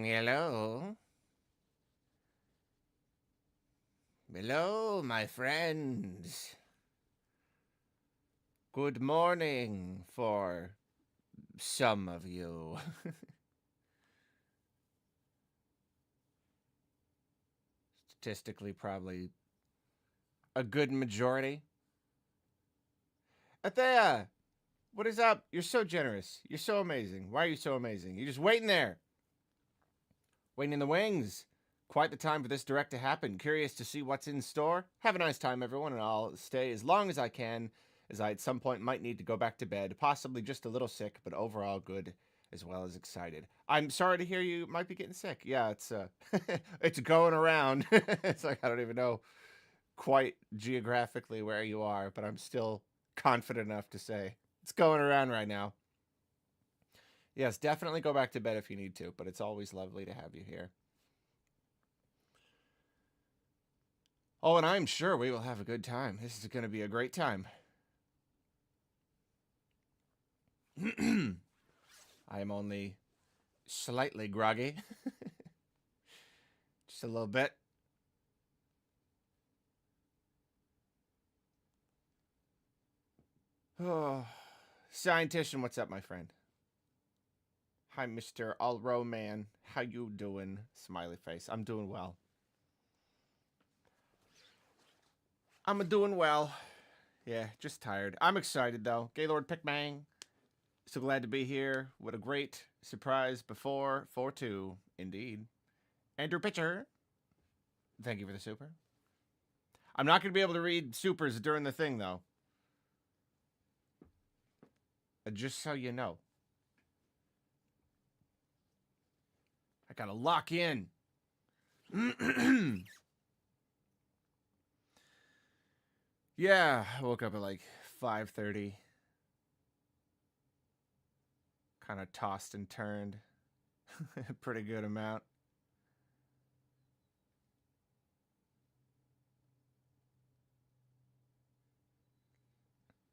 Hello? Hello, my friends. Good morning for some of you. Statistically, probably a good majority. Athea, what is up? You're so generous. You're so amazing. Why are you so amazing? You're just waiting there. Waiting in the wings. Quite the time for this direct to happen. Curious to see what's in store? Have a nice time, everyone, and I'll stay as long as I can, as I at some point might need to go back to bed. Possibly just a little sick, but overall good as well as excited. I'm sorry to hear you might be getting sick. Yeah, it's it's going around. It's like I don't even know quite geographically where you are, but I'm still confident enough to say it's going around right now. Yes, definitely go back to bed if you need to, but it's always lovely to have you here. Oh, and I'm sure we will have a good time. This is going to be a great time. I am only slightly groggy. Just a little bit. Oh, Scientician, what's up, my friend? Hi, Mr. Arlo man. How you doing? Smiley face. I'm doing well. I'm doing well. Yeah, just tired. I'm excited, though. Gaylord Pickbang. So glad to be here. What a great surprise before 4-2. Indeed. Andrew Pitcher. Thank you for the super. I'm not going to be able to read supers during the thing, though. Just so you know. I got to lock in. Yeah, I woke up at like 5:30. Kind of tossed and turned. A pretty good amount.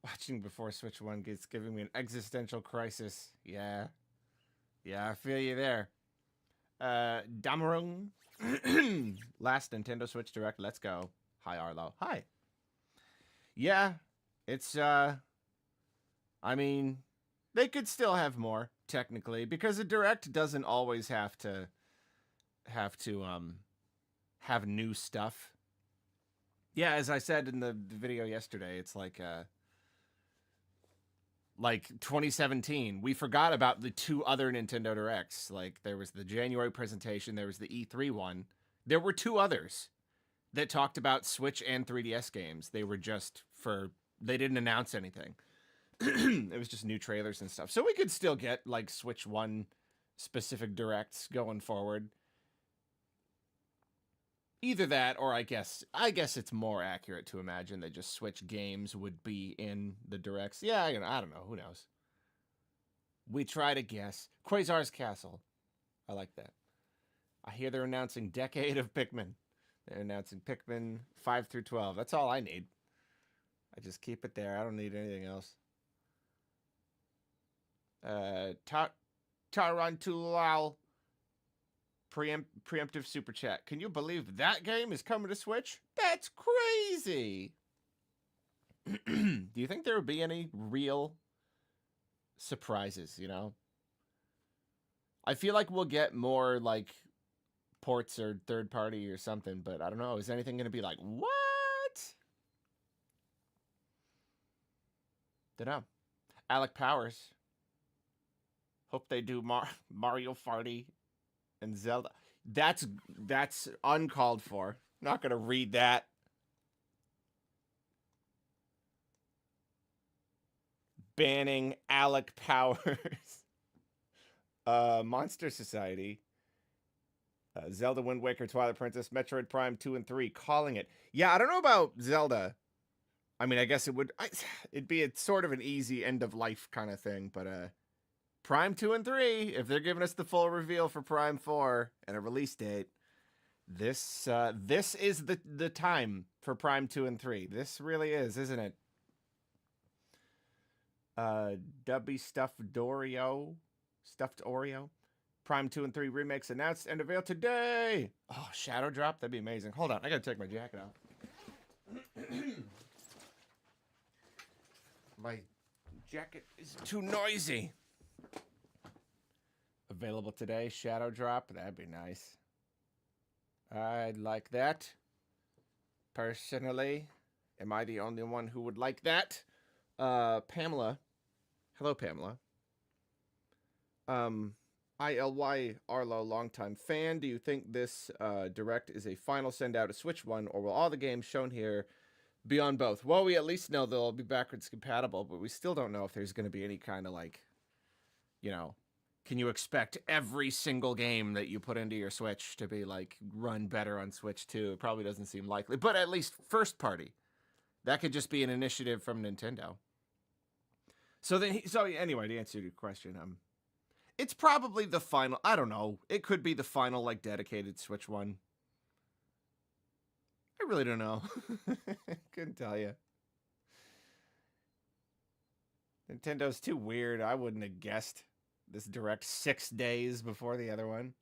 Watching before Switch 1 gets giving me an existential crisis. Yeah. Yeah, I feel you there. Damarung. Last Nintendo Switch Direct. Let's go. Hi, Arlo. Hi. Yeah, it's, I mean, they could still have more, technically, because a Direct doesn't always have to have new stuff. Yeah, as I said in the video yesterday, it's like 2017, we forgot about the two other Nintendo Directs. Like, there was the January presentation, there was the E3 one. There were two others that talked about Switch and 3DS games. They were just they didn't announce anything. It was just new trailers and stuff. So we could still get, like, Switch 1 specific Directs going forward. Either that, or I guess it's more accurate to imagine that just Switch games would be in the Directs. Yeah, I don't know. Who knows? We try to guess. Quasar's Castle. I like that. I hear they're announcing Decade of Pikmin. They're announcing Pikmin 5 through 12. That's all I need. I just keep it there. I don't need anything else. Tarantulal preemptive super chat. Can you believe that game is coming to Switch? That's crazy. Do you think there would be any real surprises, you know? I feel like we'll get more, like, ports or third party or something, but I don't know. Is anything going to be like, what? Dunno. Alec Powers. Hope they do Mario Party and Zelda. That's uncalled for. Not going to read that. Banning Alec Powers. Monster Society. Zelda, Wind Waker, Twilight Princess, Metroid Prime 2 and 3, calling it. Yeah, I don't know about Zelda. I mean, I guess it'd be a sort of an easy end of life kind of thing, but Prime 2 and 3, if they're giving us the full reveal for Prime 4 and a release date, this is the time for Prime 2 and 3. This really is, isn't it? Dubby Stuffed Oreo. Prime 2 and 3 remakes announced and available today. Oh, Shadow Drop? That'd be amazing. Hold on, I gotta take my jacket off. My jacket is too noisy. Available today, Shadow Drop. That'd be nice. I'd like that. Personally. Am I the only one who would like that? Pamela. Hello, Pamela. ILY Arlo, longtime fan. Do you think this Direct is a final send out to Switch 1, or will all the games shown here be on both? Well, we at least know they'll be backwards compatible, but we still don't know if there's going to be any kind of like, you know, can you expect every single game that you put into your Switch to be like run better on Switch 2? It probably doesn't seem likely, but at least first party. That could just be an initiative from Nintendo. So anyway, to answer your question, it's probably the final. I don't know. It could be the final, like, dedicated Switch one. I really don't know. Couldn't tell you. Nintendo's too weird. I wouldn't have guessed this Direct 6 days before the other one.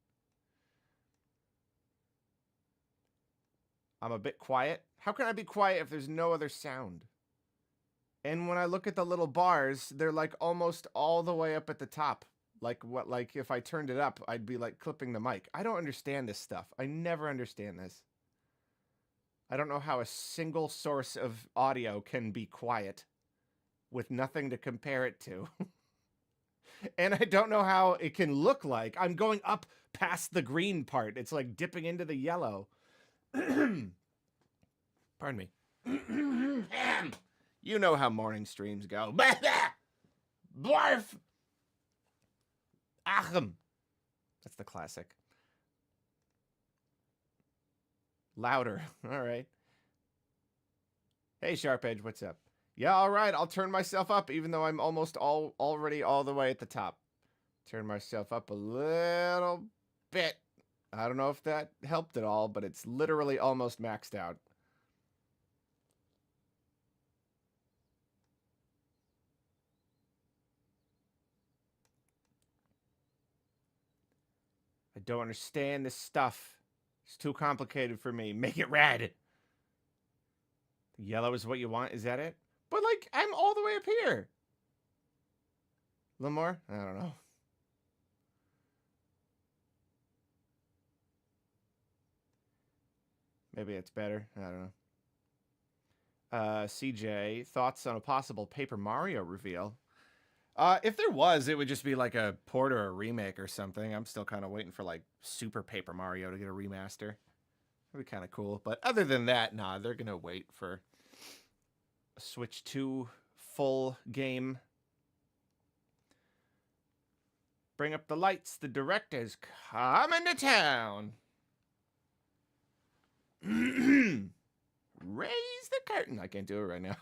I'm a bit quiet. How can I be quiet if there's no other sound? And when I look at the little bars, they're like almost all the way up at the top. Like if I turned it up, I'd be like clipping the mic. I don't understand this stuff. I never understand this. I don't know how a single source of audio can be quiet with nothing to compare it to. And I don't know how it can look like I'm going up past the green part. It's like dipping into the yellow. Pardon me. You know how morning streams go. Barf! Achem. That's the classic. Louder. All right. Hey, Sharp Edge, what's up? Yeah, all right. I'll turn myself up, even though I'm almost already all the way at the top. Turn myself up a little bit. I don't know if that helped at all, but it's literally almost maxed out. I don't understand this stuff. It's too complicated for me. Make it red. Yellow is what you want? Is that it? But, like, I'm all the way up here. A little more? I don't know. Maybe it's better. I don't know. CJ, thoughts on a possible Paper Mario reveal? If there was, it would just be like a port or a remake or something. I'm still kind of waiting for like Super Paper Mario to get a remaster. That'd be kind of cool. But other than that, nah, they're going to wait for a Switch 2 full game. Bring up the lights. The Direct is coming to town. Raise the curtain. I can't do it right now.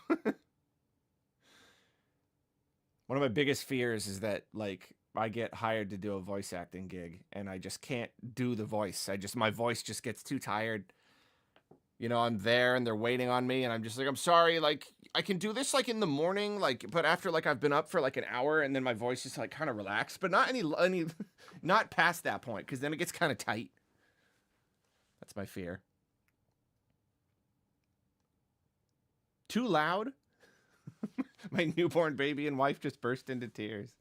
One of my biggest fears is that, like, I get hired to do a voice acting gig, and I just can't do the voice. My voice just gets too tired. You know, I'm there, and they're waiting on me, and I'm just like, I'm sorry, like, I can do this, like, in the morning, like, but after, like, I've been up for, like, an hour, and then my voice just, like, kind of relaxed, but not any, not past that point, because then it gets kind of tight. That's my fear. Too loud? My newborn baby and wife just burst into tears.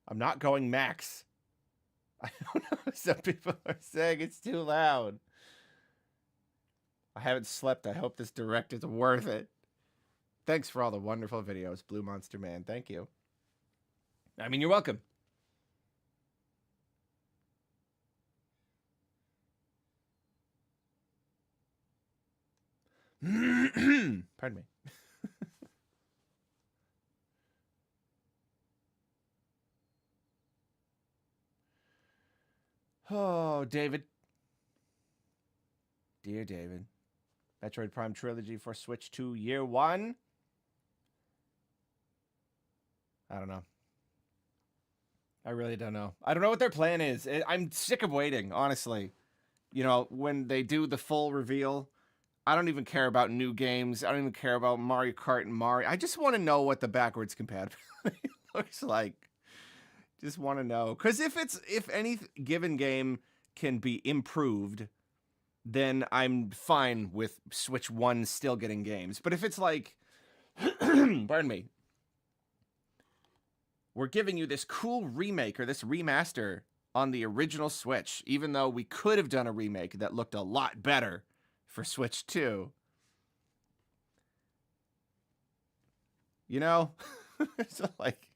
I'm not going max. I don't know. Some people are saying it's too loud. I haven't slept. I hope this direct is worth it. Thanks for all the wonderful videos, Blue Monster Man. Thank you. I mean, you're welcome. Pardon me. Oh, David. Dear David. Metroid Prime Trilogy for Switch 2 Year 1? I don't know. I really don't know. I don't know what their plan is. I'm sick of waiting, honestly. You know, when they do the full reveal, I don't even care about new games. I don't even care about Mario Kart and Mario. I just want to know what the backwards compatibility looks like. Just want to know. Because if any given game can be improved, then I'm fine with Switch 1 still getting games. But if it's like, pardon me, we're giving you this cool remake or this remaster on the original Switch, even though we could have done a remake that looked a lot better for Switch 2. You know? It's like,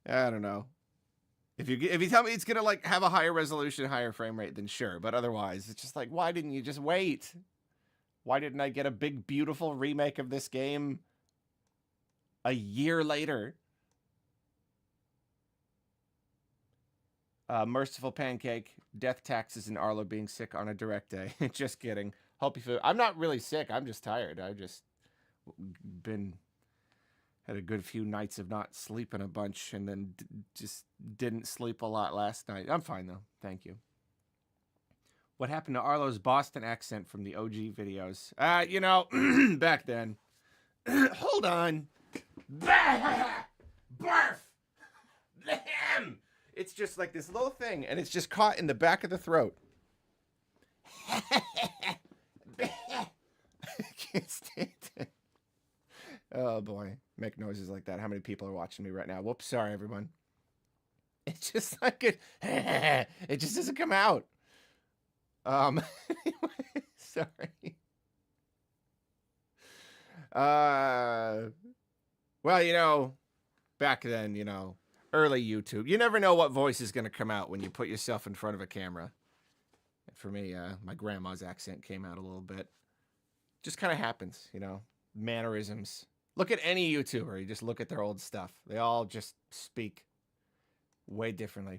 I don't know. If you tell me it's gonna like have a higher resolution, higher frame rate, then sure. But otherwise, it's just like, why didn't you just wait? Why didn't I get a big, beautiful remake of this game a year later? Merciful Pancake, death taxes, and Arlo being sick on a direct day. Just kidding. Hope you feel. I'm not really sick. I'm just tired. I've just had a good few nights of not sleeping a bunch, and then just didn't sleep a lot last night. I'm fine though. Thank you. What happened to Arlo's Boston accent from the OG videos? You know, back then. Hold on. Barf. It's just like this little thing, and it's just caught in the back of the throat. I can't stand it. Oh, boy. Make noises like that. How many people are watching me right now? Whoops. Sorry, everyone. It's just like it. It just doesn't come out. Anyway, sorry. Well, you know, back then, you know, early YouTube, you never know what voice is going to come out when you put yourself in front of a camera. And for me, my grandma's accent came out a little bit. Just kind of happens, you know, mannerisms. Look at any YouTuber. You just look at their old stuff. They all just speak way differently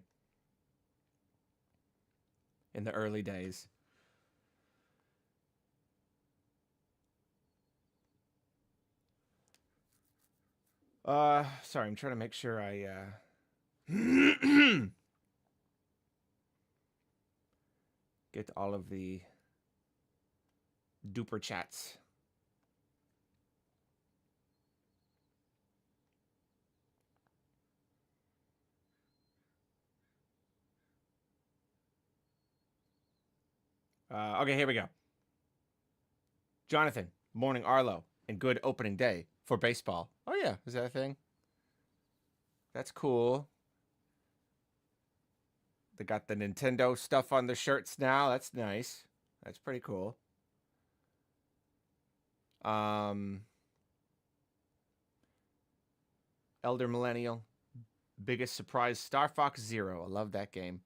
in the early days. Sorry, I'm trying to make sure I, get all of the duper chats. Okay, here we go. Jonathan, morning Arlo, and good opening day for baseball. Oh yeah, is that a thing? That's cool. They got the Nintendo stuff on the shirts now. That's nice. That's pretty cool. Elder Millennial. Biggest surprise, Star Fox Zero. I love that game.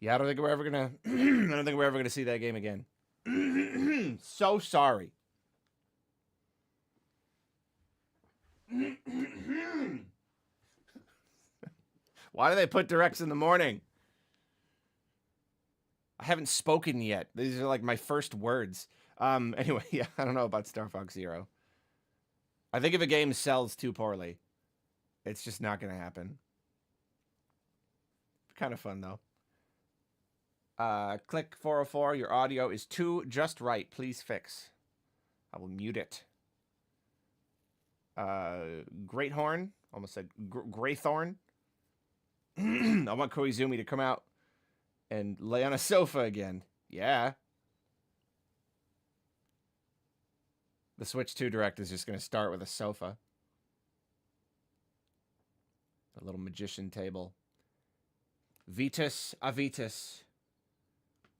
Yeah, I don't think we're ever gonna I don't think we're ever gonna see that game again. So sorry. Why do they put directs in the morning? I haven't spoken yet. These are like my first words. Anyway, yeah, I don't know about Star Fox Zero. I think if a game sells too poorly, it's just not going to happen. Kind of fun, though. Click 404. Your audio is just right. Please fix. I will mute it. Great Horn. Almost said Graythorn. I want Koizumi to come out and lay on a sofa again. Yeah. The Switch 2 Direct is just going to start with a sofa. A little magician table. Vitus Avitus.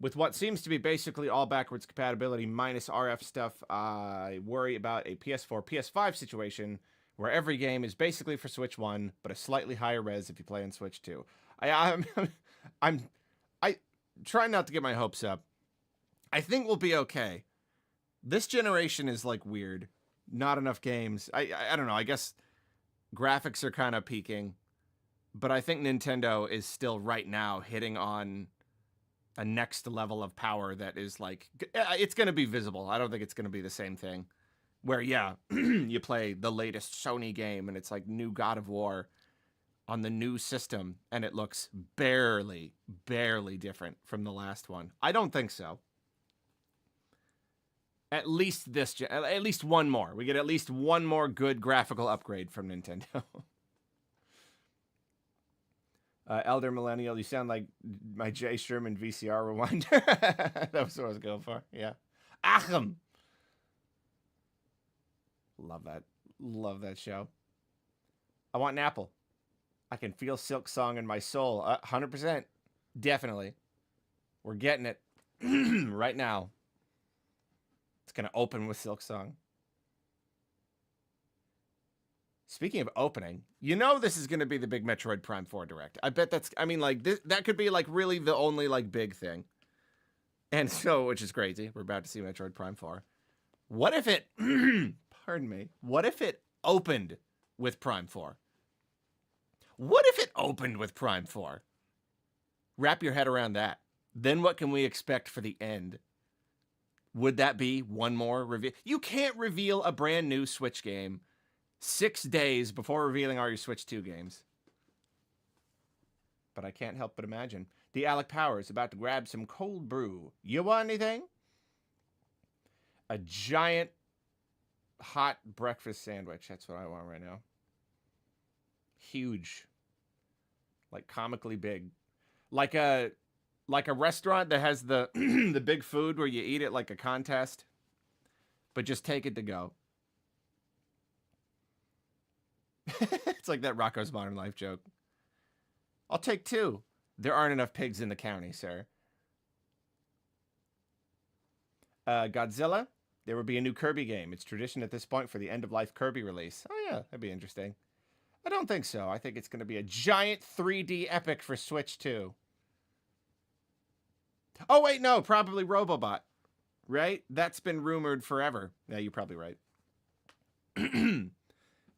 With what seems to be basically all backwards compatibility minus RF stuff, I worry about a PS4, PS5 situation where every game is basically for Switch 1, but a slightly higher res if you play on Switch 2. I'm trying not to get my hopes up. I think we'll be okay. This generation is like weird. Not enough games. I don't know. I guess graphics are kind of peaking, but I think Nintendo is still right now hitting on a next level of power that is like, it's going to be visible. I don't think it's going to be the same thing where, yeah, you play the latest Sony game and it's like new God of War on the new system and it looks barely different from the last one. I don't think so. At least at least one more. We get at least one more good graphical upgrade from Nintendo. Elder Millennial, you sound like my Jay Sherman VCR rewinder. That was what I was going for. Yeah. Achim. Love that. Love that show. I want an apple. I can feel Silk Song in my soul. 100%. Definitely. We're getting it right now. It's going to open with Silk Song. Speaking of opening, you know this is going to be the big Metroid Prime 4 Direct. I bet that's, I mean, like, that could be, like, really the only, like, big thing. And so, which is crazy. We're about to see Metroid Prime 4. What if it, pardon me, what if it opened with Prime 4? What if it opened with Prime 4? Wrap your head around that. Then what can we expect for the end? Would that be one more reveal? You can't reveal a brand new Switch game 6 days before revealing all your Switch 2 games. But I can't help but imagine. The Alec Power is about to grab some cold brew. You want anything? A giant hot breakfast sandwich. That's what I want right now. Huge. Like comically big. Like a restaurant that has the the big food where you eat it like a contest. But just take it to go. It's like that Rocco's Modern Life joke. I'll take 2. There aren't enough pigs in the county, sir. Godzilla. There will be a new Kirby game. It's tradition at this point for the end-of-life Kirby release. Oh, yeah. That'd be interesting. I don't think so. I think it's going to be a giant 3D epic for Switch 2. Oh, wait, no. Probably Robobot. Right? That's been rumored forever. Yeah, you're probably right.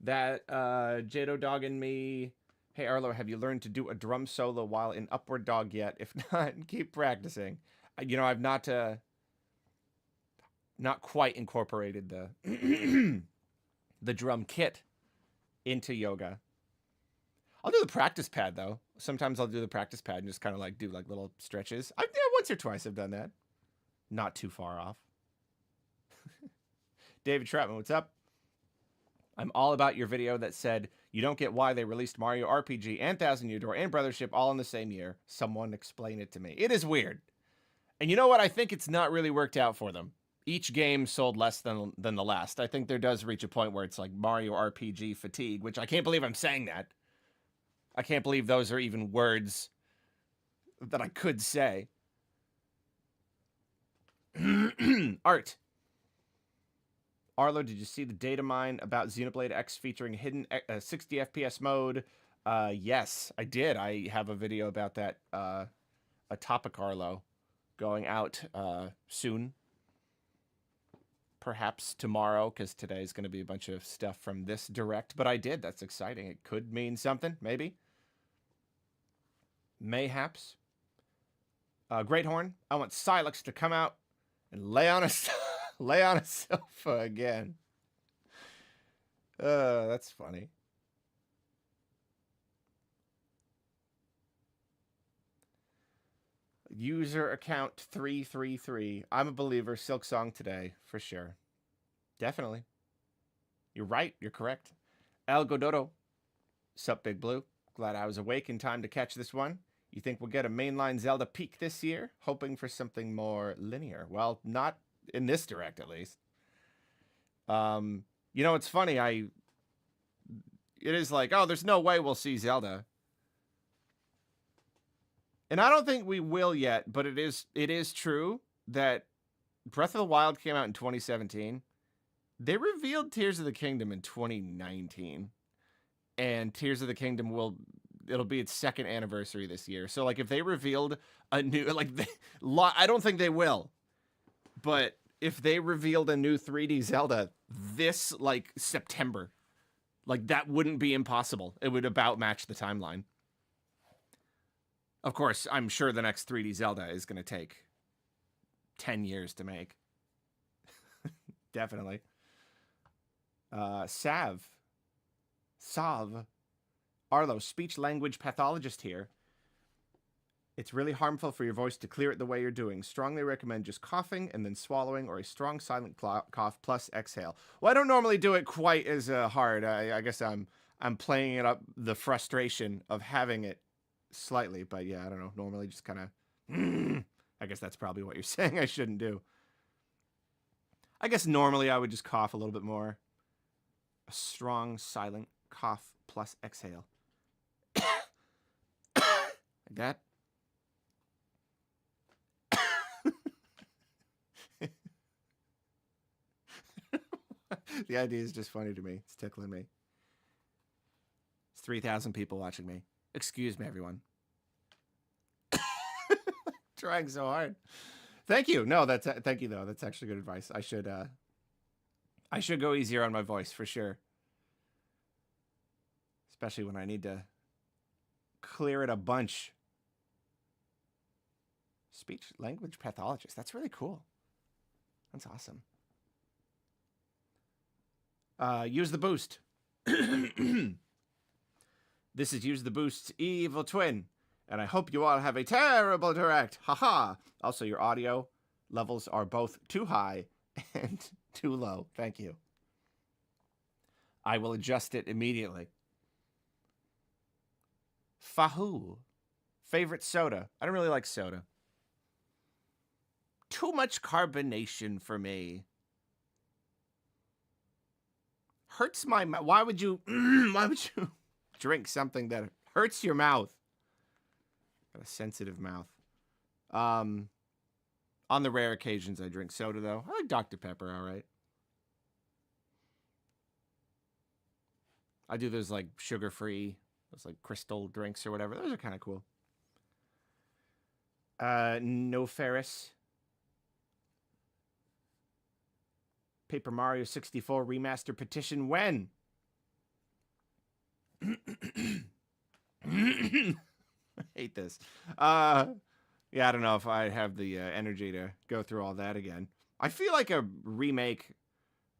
That Jado Dog and me. Hey Arlo, have you learned to do a drum solo while in Upward Dog yet? If not, keep practicing. You know, I've not quite incorporated the the drum kit into yoga. I'll do the practice pad though. Sometimes I'll do the practice pad and just kind of like do like little stretches. Once or twice I've done that. Not too far off. David Troutman, what's up? I'm all about your video that said you don't get why they released Mario RPG and Thousand Year Door and Brothership all in the same year. Someone explain it to me. It is weird. And you know what? I think it's not really worked out for them. Each game sold less than the last. I think there does reach a point where it's like Mario RPG fatigue, which I can't believe I'm saying that. I can't believe those are even words that I could say. Art. Arlo, did you see the data mine about Xenoblade X featuring hidden 60 FPS mode? Yes, I did. I have a video about that, a topic Arlo, going out soon. Perhaps tomorrow, because today is going to be a bunch of stuff from this direct. But I did. That's exciting. It could mean something, maybe. Mayhaps. Great Horn, I want Silex to come out and lay on a sofa again. That's funny. User account 333. I'm a believer. Silk Song today, for sure. Definitely. You're right. You're correct. El Godoro. Sup, Big Blue. Glad I was awake in time to catch this one. You think we'll get a mainline Zelda peak this year? Hoping for something more linear. Well, not in this direct, at least. You know, it's funny. It is like, oh, there's no way we'll see Zelda. And I don't think we will yet, but it is true that Breath of the Wild came out in 2017. They revealed Tears of the Kingdom in 2019. And Tears of the Kingdom it'll be its second anniversary this year. So like if they revealed a new I don't think they will. But if they revealed a new 3D Zelda this like September, like that wouldn't be impossible. It would about match the timeline. Of course, I'm sure the next 3D Zelda is going to take 10 years to make. Definitely. Sav. Arlo, speech language pathologist here. It's really harmful for your voice to clear it the way you're doing. Strongly recommend just coughing and then swallowing, or a strong silent cough plus exhale. Well, I don't normally do it quite as hard. I guess I'm playing it up the frustration of having it slightly, but yeah, I don't know. Normally just kind of, I guess that's probably what you're saying I shouldn't do. I guess normally I would just cough a little bit more. A strong silent cough plus exhale. Like that. The idea is just funny to me. It's tickling me. It's 3,000 people watching me. Excuse me, everyone. Trying so hard. Thank you. No, thank you though. That's actually good advice. I should go easier on my voice for sure. Especially when I need to clear it a bunch. Speech language pathologist. That's really cool. That's awesome. Use the boost. This is Use the Boost's evil twin. And I hope you all have a terrible direct. Haha. Also, your audio levels are both too high and too low. Thank you. I will adjust it immediately. Fahoo. Favorite soda. I don't really like soda. Too much carbonation for me. Hurts my mouth. Why would you drink something that hurts your mouth? Got a sensitive mouth. On the rare occasions I drink soda, though. I like Dr. Pepper, all right. I do those, like, sugar-free, those, like, crystal drinks or whatever. Those are kind of cool. No Ferris. Paper Mario 64 Remaster petition when? I hate this. Yeah, I don't know if I have the energy to go through all that again. I feel like a remake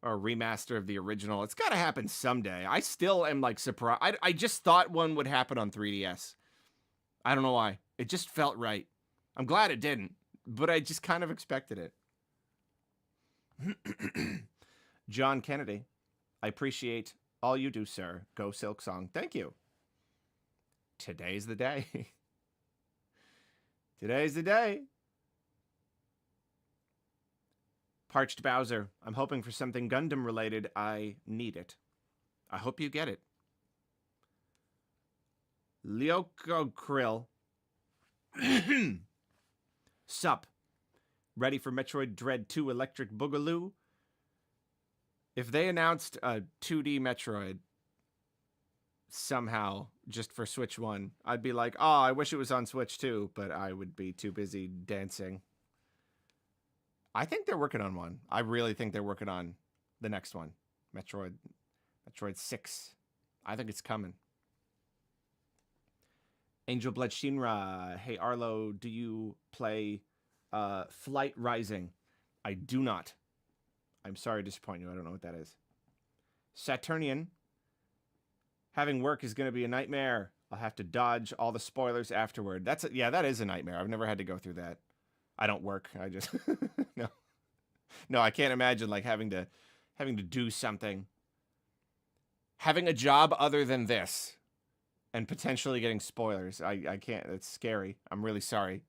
or remaster of the original, it's got to happen someday. I still am like surprised. I just thought one would happen on 3DS. I don't know why. It just felt right. I'm glad it didn't, but I just kind of expected it. John Kennedy, I appreciate all you do, sir. Go Silk Song. Thank you. Today's the day. Today's the day. Parched Bowser, I'm hoping for something Gundam related. I need it. I hope you get it. Lyoko Krill. Sup. Ready for Metroid Dread 2 Electric Boogaloo? If they announced a 2D Metroid somehow just for Switch 1, I'd be like, oh, I wish it was on Switch 2, but I would be too busy dancing. I think they're working on one. I really think they're working on the next one. Metroid 6. I think it's coming. Angel Blood Shinra. Hey, Arlo, do you play Flight Rising? I do not. I'm sorry to disappoint you. I don't know what that is. Saturnian. Having work is going to be a nightmare. I'll have to dodge all the spoilers afterward. Yeah, that is a nightmare. I've never had to go through that. I don't work. I just no. I can't imagine like having to do something. Having a job other than this and potentially getting spoilers. I can't. It's scary. I'm really sorry.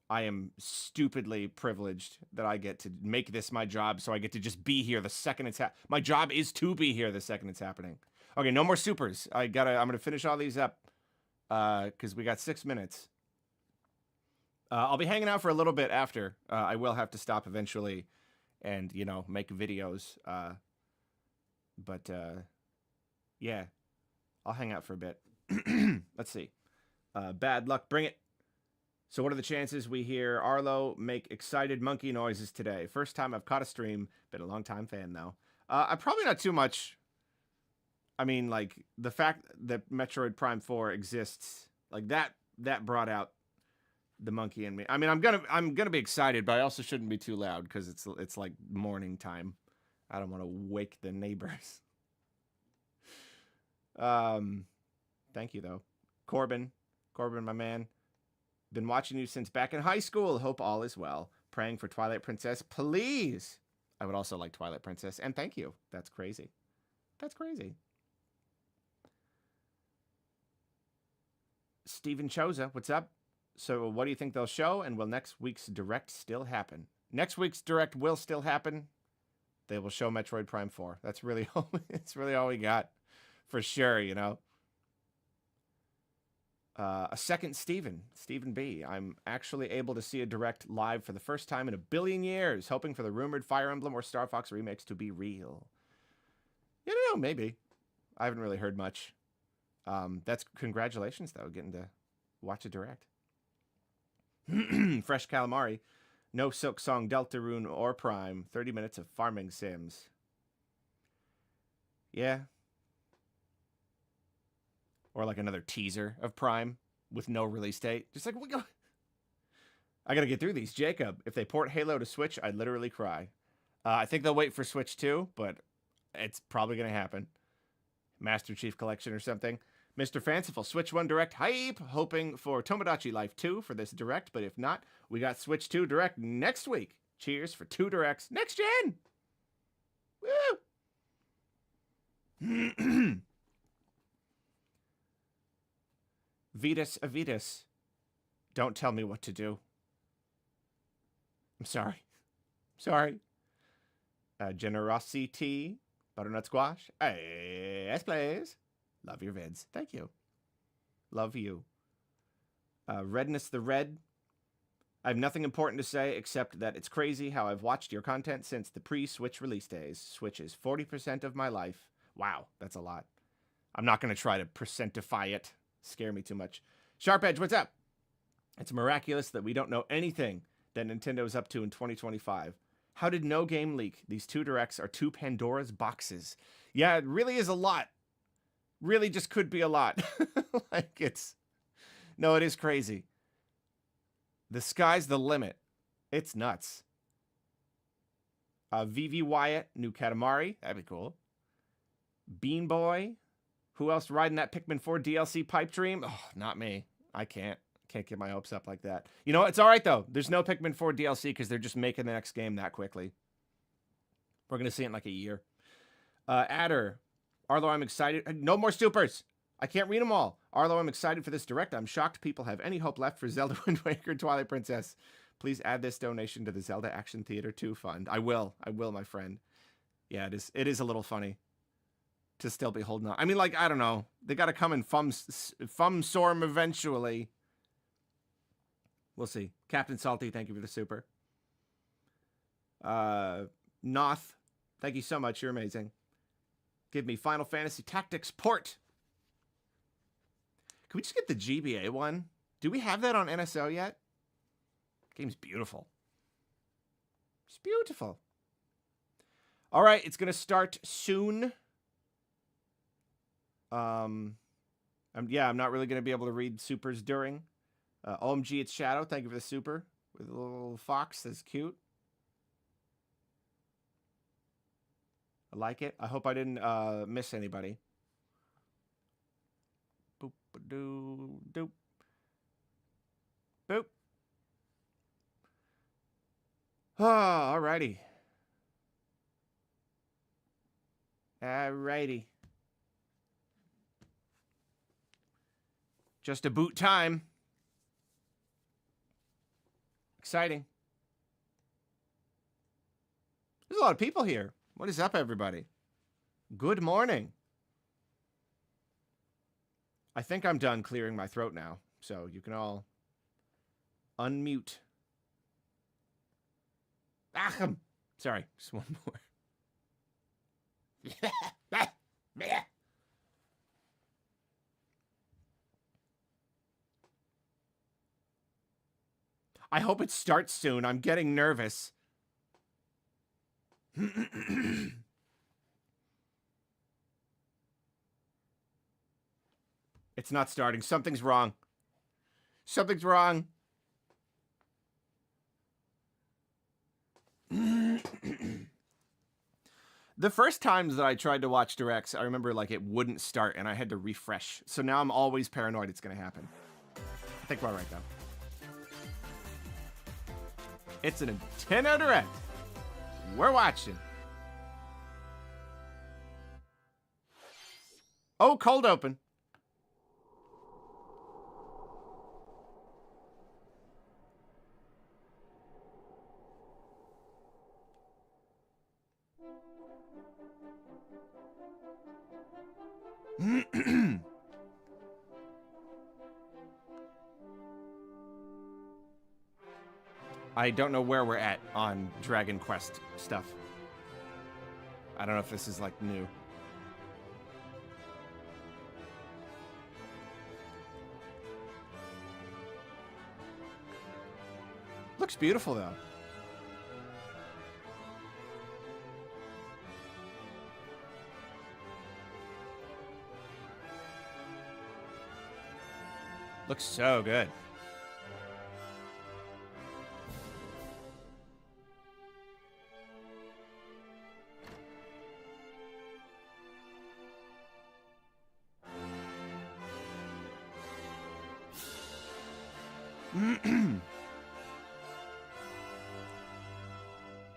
I am stupidly privileged that I get to make this my job, so I get to just be here the second it's my job is to be here the second it's happening. Okay, no more supers. I'm gonna finish all these up, because we got 6 minutes. I'll be hanging out for a little bit after. I will have to stop eventually, and make videos. But yeah, I'll hang out for a bit. Let's see. Bad luck, bring it. So what are the chances we hear Arlo make excited monkey noises today? First time I've caught a stream. Been a long time fan, though. I'm probably not too much. I mean, like, the fact that Metroid Prime 4 exists, like, that brought out the monkey in me. I mean, I'm gonna be excited, but I also shouldn't be too loud, because it's like morning time. I don't want to wake the neighbors. Thank you, though. Corbin, my man. Been watching you since back in high school. Hope all is well. Praying for Twilight Princess, please. I would also like Twilight Princess, and thank you. That's crazy. That's crazy. Steven Choza, what's up? So what do you think they'll show, and will next week's Direct still happen? Next week's Direct will still happen. They will show Metroid Prime 4. That's really all, it's really all we got. For sure, A second Steven B. I'm actually able to see a Direct live for the first time in a billion years, hoping for the rumored Fire Emblem or Star Fox remakes to be real. Maybe. I haven't really heard much. That's congratulations, though, getting to watch a Direct. Fresh Calamari. No Silk Song, Deltarune, or Prime. 30 minutes of farming sims. Yeah. Or like another teaser of Prime with no release date. Just like, I gotta get through these. Jacob, if they port Halo to Switch, I'd literally cry. I think they'll wait for Switch 2, but it's probably gonna happen. Master Chief Collection or something. Mr. Fanciful, Switch 1 Direct hype. Hoping for Tomodachi Life 2 for this Direct, but if not, we got Switch 2 Direct next week. Cheers for 2 Directs next gen! Woo! Vitas Avitas. Don't tell me what to do. I'm sorry. Generosity. Butternut Squash. Yes, please. Love your vids. Thank you. Love you. Redness the Red. I have nothing important to say except that it's crazy how I've watched your content since the pre-Switch release days. Switch is 40% of my life. Wow, that's a lot. I'm not going to try to percentify it. Scare me too much. Sharp Edge, what's up? It's miraculous that we don't know anything that Nintendo's up to in 2025. How did no game leak? These 2 Directs are 2 Pandora's boxes. Yeah, it really is a lot. Really just could be a lot. No, it is crazy. The sky's the limit. It's nuts. VV Wyatt, new Katamari. That'd be cool. Bean Boy. Who else riding that Pikmin 4 DLC pipe dream? Oh, not me. I can't get my hopes up like that. You know what? It's all right, though. There's no Pikmin 4 DLC because they're just making the next game that quickly. We're going to see it in like a year. Adder. Arlo, I'm excited. No more supers. I can't read them all. Arlo, I'm excited for this Direct. I'm shocked people have any hope left for Zelda Wind Waker Twilight Princess. Please add this donation to the Zelda Action Theater 2 fund. I will, my friend. Yeah, it is a little funny to still be holding on. I mean, like, I don't know. They got to come in Fum-Sorm eventually. We'll see. Captain Salty, thank you for the super. Noth, thank you so much. You're amazing. Give me Final Fantasy Tactics port. Can we just get the GBA one? Do we have that on NSO yet? Game's beautiful. It's beautiful. All right, it's going to start soon. I'm not really going to be able to read supers during. OMG, it's Shadow. Thank you for the super. With a little fox. That's cute. I like it. I hope I didn't miss anybody. Boop, doo, doop. Boop. Oh, alrighty. Alrighty. Just a boot time. Exciting. There's a lot of people here. What is up, everybody? Good morning. I think I'm done clearing my throat now, so you can all unmute. Sorry, just one more. I hope it starts soon. I'm getting nervous. It's not starting. Something's wrong. Something's wrong. The first times that I tried to watch directs, I remember like it wouldn't start and I had to refresh. So now I'm always paranoid it's going to happen. I think we're all right though. It's a Nintendo Direct. We're watching. Oh, cold open. I don't know where we're at on Dragon Quest stuff. I don't know if this is like new. Looks beautiful though. Looks so good.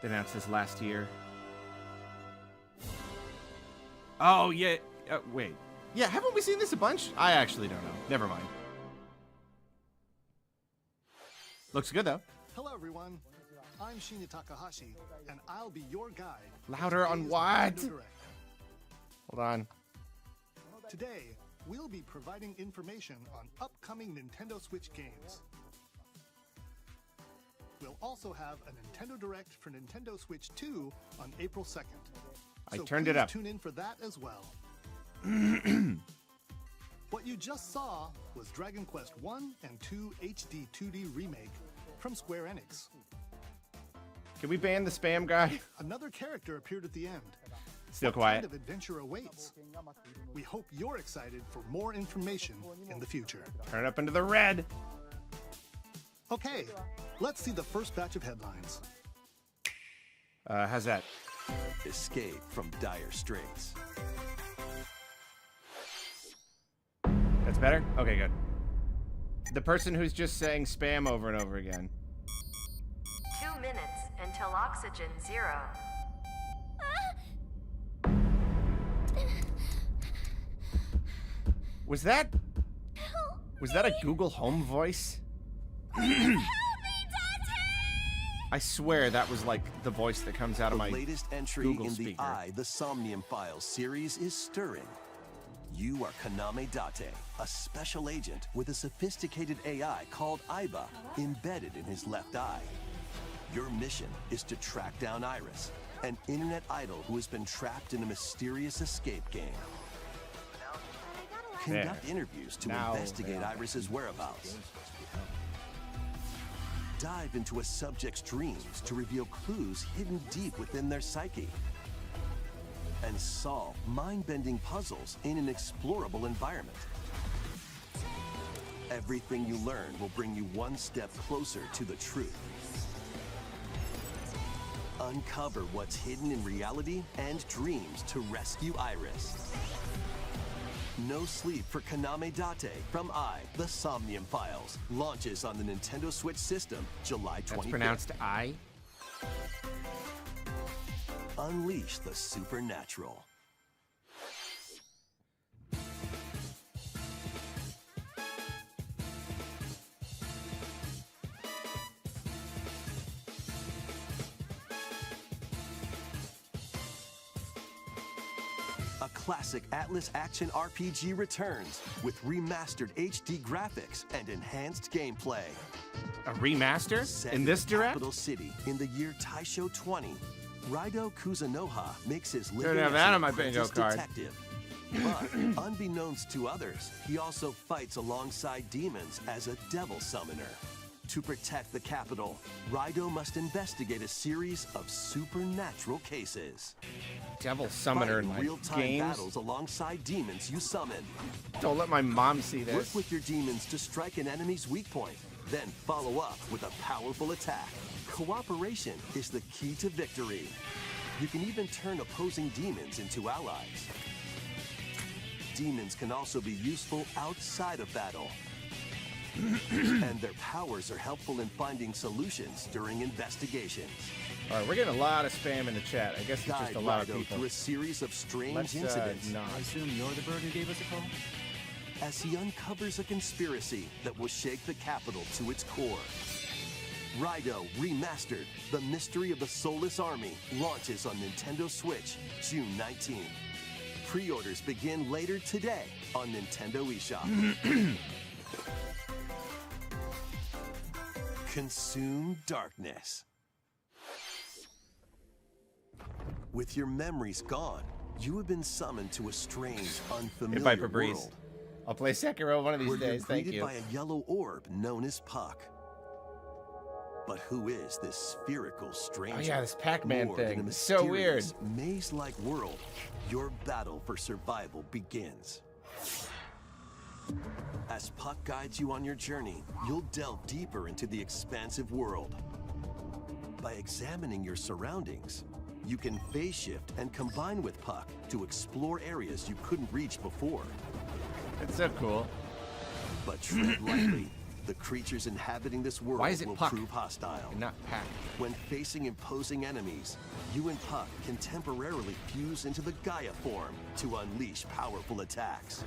They announced this last year. Oh, yeah. Wait. Yeah, haven't we seen this a bunch? I actually don't know. Never mind. Looks good, though. Hello, everyone. I'm Shinya Takahashi, and I'll be your guide. Louder on what? Hold on. Today, we'll be providing information on upcoming Nintendo Switch games. We'll also have a Nintendo Direct for Nintendo Switch 2 on April 2nd. I turned it up. Tune in for that as well. What you just saw was Dragon Quest 1 and 2 HD 2D remake from Square Enix. Can we ban the spam guy? Another character appeared at the end. Still What quiet. kind of adventure awaits? We hope you're excited for more information in the future. Turn it up into the red. Okay, let's see the first batch of headlines. How's that? Escape from dire straits. That's better? Okay, good. The person who's just saying spam over and over again. 2 minutes until oxygen 0. Was that a Google Home voice? I swear that was like the voice that comes out of my The latest entry Google in speaker. the I, the Somnium Files series is stirring. You are Kaname Date, a special agent with a sophisticated AI called Aiba embedded in his left eye. Your mission is to track down Iris, an internet idol who has been trapped in a mysterious escape game. Conduct interviews to investigate Iris's whereabouts. Dive into a subject's dreams to reveal clues hidden deep within their psyche. And solve mind-bending puzzles in an explorable environment. Everything you learn will bring you one step closer to the truth. Uncover what's hidden in reality and dreams to rescue Iris. No Sleep for Kaname Date from I, the Somnium Files. Launches on the Nintendo Switch system July 25th. That's pronounced I? Unleash the supernatural. classic Atlas action RPG returns with remastered HD graphics and enhanced gameplay. A remaster? Set In this direct? Capital City in the year Taisho 20, Raidou Kuzunoha makes his Don't living have as that an on my bingo apprentice card. detective. But unbeknownst to others, he also fights alongside demons as a devil summoner. To protect the capital, Raidou must investigate a series of supernatural cases. Devil summoner in Fight my real-time games. battles alongside demons you summon. Don't let my mom see Work this. with your demons to strike an enemy's weak point, then follow up with a powerful attack. Cooperation is the key to victory. You can even turn opposing demons into allies. Demons can also be useful outside of battle. And their powers are helpful in finding solutions during investigations. All right, we're getting a lot of spam in the chat. I guess it's Guide just a lot of Raidou people. through a series of strange Let's incidents not. I assume you're the bird who gave us a call? as he uncovers a conspiracy that will shake the capital to its core. Raidou Remastered, The Mystery of the Soulless Army, launches on Nintendo Switch June 19. Pre-orders begin later today on Nintendo eShop. Consume darkness. With your memories gone, you have been summoned to a strange, unfamiliar Viper Breeze. world. I'll play Sekiro one of these Where you're days. Thank greeted you. by a yellow orb known as Puck. But who is this spherical stranger? Oh yeah, this Pac-Man More than thing. a It's so weird. mysterious, maze-like world. Your battle for survival begins. As Puck guides you on your journey, you'll delve deeper into the expansive world. By examining your surroundings, you can phase shift and combine with Puck to explore areas you couldn't reach before. It's so cool. But tread lightly. The creatures inhabiting this world Why is it will Puck prove hostile. and not Pac? When facing imposing enemies, you and Puck can temporarily fuse into the Gaia form to unleash powerful attacks.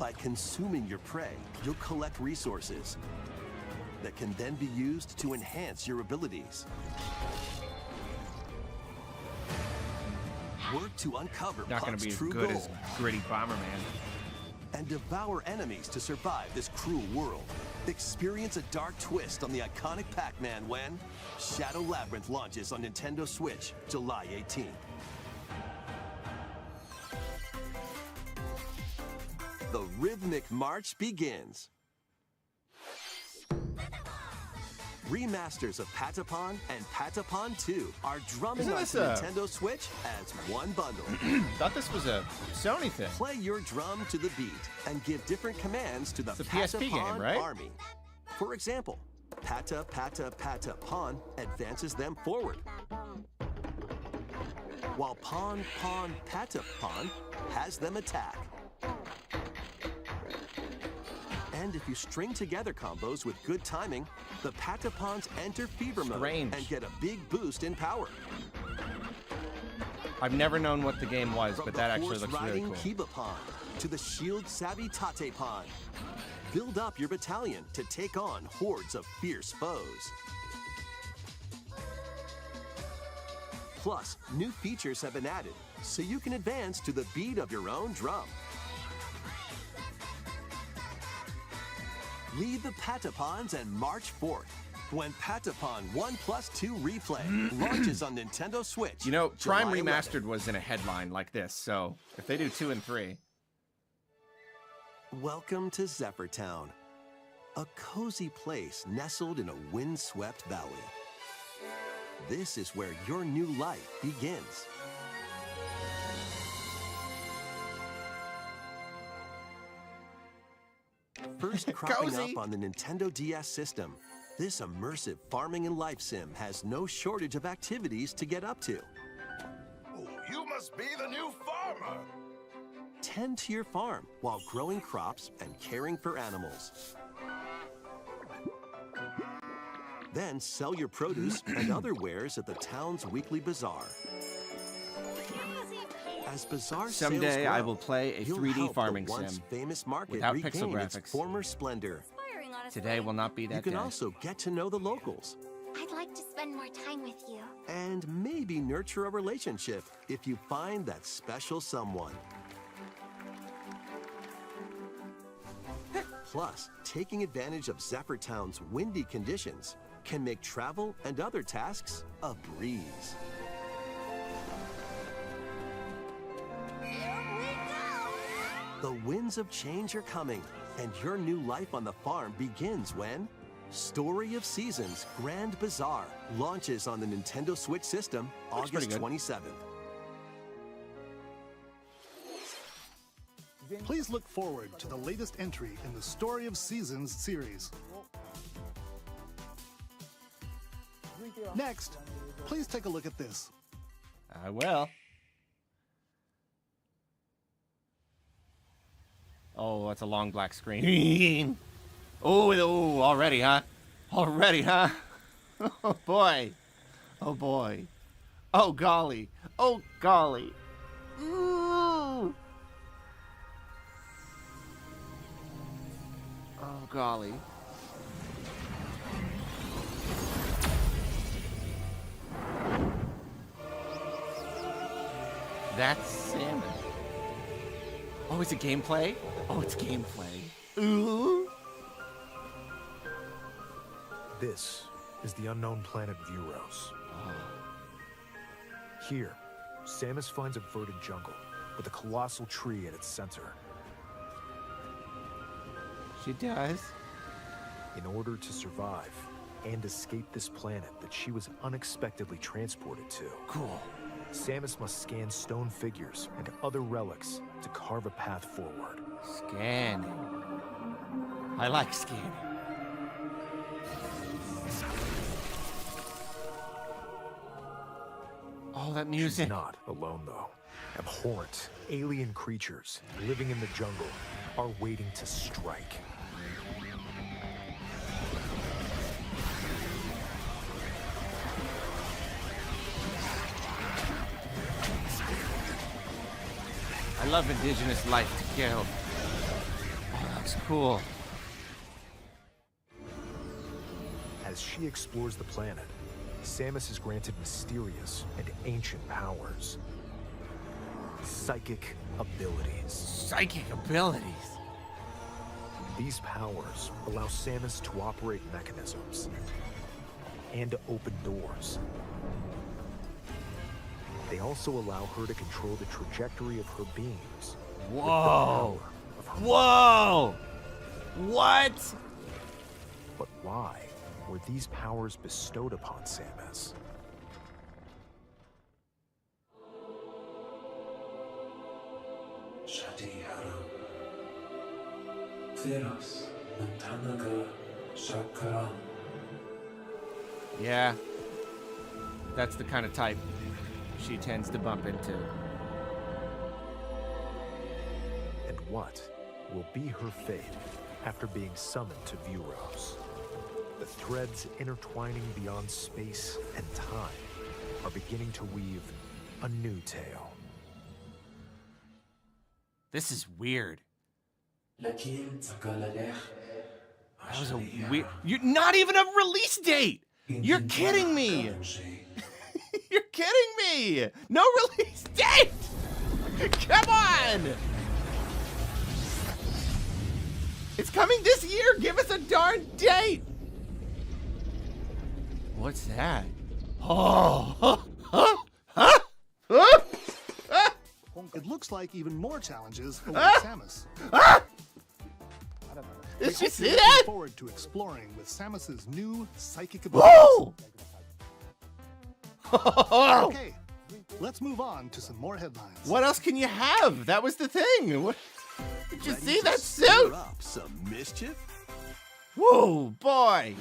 By consuming your prey, you'll collect resources that can then be used to enhance your abilities. Work to uncover Not going Puck's to be as true good goal as Gritty Bomberman. and devour enemies to survive this cruel world. Experience a dark twist on the iconic Pac-Man when Shadow Labyrinth launches on Nintendo Switch July 18th. The rhythmic march begins. Remasters of Patapon and Patapon 2 are drumming Isn't onto this a- Nintendo Switch as one bundle. Thought this was a Sony thing. Play your drum to the beat and give different commands to the It's a PSP Patapon game, right? army. For example, Pata Pata Pata Pawn advances them forward, while Pawn Pawn Pata Pawn has them attack. And if you string together combos with good timing, the Patapons enter fever mode Strange. and get a big boost in power. I've never known what the game was, From but the that actually looks really horse-riding cool. Kiba Pawn to the shield savvy Tate Pawn. Build up your battalion to take on hordes of fierce foes. Plus, new features have been added, so you can advance to the beat of your own drum. Lead the Patapons and march forth when Patapon 1+2 Replay launches on Nintendo Switch. You know, Prime July 11th. Remastered was in a headline like this, so if they do 2 and 3, Welcome to Zephyrtown, a cozy place nestled in a windswept valley. This is where your new life begins. First cropping Cozy. up on the Nintendo DS system, this immersive farming and life sim has no shortage of activities to get up to. Oh, you must be the new farmer. Tend to your farm while growing crops and caring for animals. Then sell your produce and other wares at the town's weekly bazaar. As bazaar sales someday grow, I will play a you'll 3D help farming the once sim famous market without regain pixel its graphics. former splendor. today will not be that You can day. also get to know the locals. I'd like to spend spend more time with you. And maybe nurture a relationship if you find that special someone. Plus, taking advantage of Zephyr Town's windy conditions can make travel and other tasks a breeze. Here we go! The winds of change are coming, and your new life on the farm begins when Story of Seasons Grand Bazaar launches on the Nintendo Switch system August 27th. Please look forward to the latest entry in the Story of Seasons series. Next, please take a look at this. I will. Oh, that's a long black screen. Oh, already, huh? Already, huh? Oh, boy. Oh, boy. Oh, golly. Oh, golly. Ooh. Oh, golly. That's salmon. Oh, is it gameplay? Oh, it's gameplay. Ooh. This is the unknown planet Vuros. Here, Samus finds a verdant jungle with a colossal tree at its center. She does. In order to survive and escape this planet that she was unexpectedly transported to, Cool. Samus must scan stone figures and other relics to carve a path forward. Scanning. I like scanning. Oh, that music. She's not alone, though. Abhorrent, alien creatures living in the jungle are waiting to strike. I love indigenous life to kill. Oh, that's cool. As she explores the planet, Samus is granted mysterious and ancient powers. Psychic abilities. Psychic abilities. These powers allow Samus to operate mechanisms and to open doors. They also allow her to control the trajectory of her beams. with the Whoa. power of her Whoa. What? But why were these powers bestowed upon Samus? Yeah. That's the kind of type she tends to bump into. And what will be her fate after being summoned to Vuros? The threads intertwining beyond space and time are beginning to weave a new tale. This is weird. That was a weird. You're not even a release date. You're kidding me. You're kidding me. No release date. Come on. It's coming this year. Give us a darn date. What's that? Oh. It looks like even more challenges await Samus. Did you see Looking that? forward to exploring with Samus's new psychic abilities. Whoa! Okay, let's move on to some more headlines. What else can you have? That was the thing. What? Did you Ready see to that stir suit? up some mischief? Whoa, boy.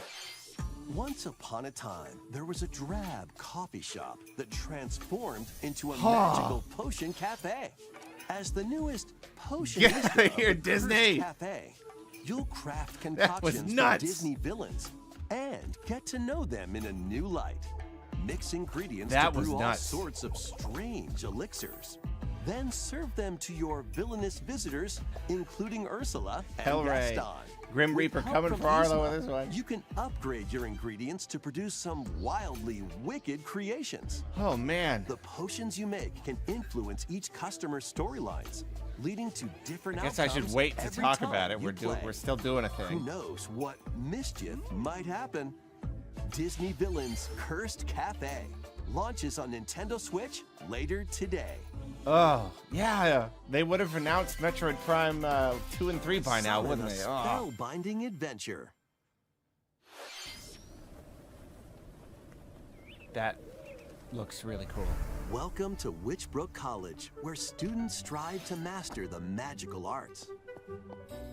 Once upon a time, there was a drab coffee shop that transformed into a magical potion cafe. As the newest potion Get out of here, the cursed Disney. cafe, you'll craft That was concoctions for nuts. Disney villains and get to know them in a new light. Mix ingredients That to was brew all nuts. sorts of strange elixirs. Then serve them to your villainous visitors, including Ursula and Hellray. Gaston. Grim With Reaper help coming from for Arlo Yzma, with this one. You can upgrade your ingredients to produce some wildly wicked creations. Oh, man. The potions you make can influence each customer's storylines, leading to different I guess I should outcomes wait to every talk time about it. you play. We're still doing a Who thing. knows what mischief might happen? Disney Villains Cursed Cafe launches on Nintendo Switch later today. Oh, yeah. They would have announced Metroid Prime 2 and 3 by now, Summon wouldn't a they? Oh. spellbinding adventure. That looks really cool. Welcome to Witchbrook College, where students strive to master the magical arts.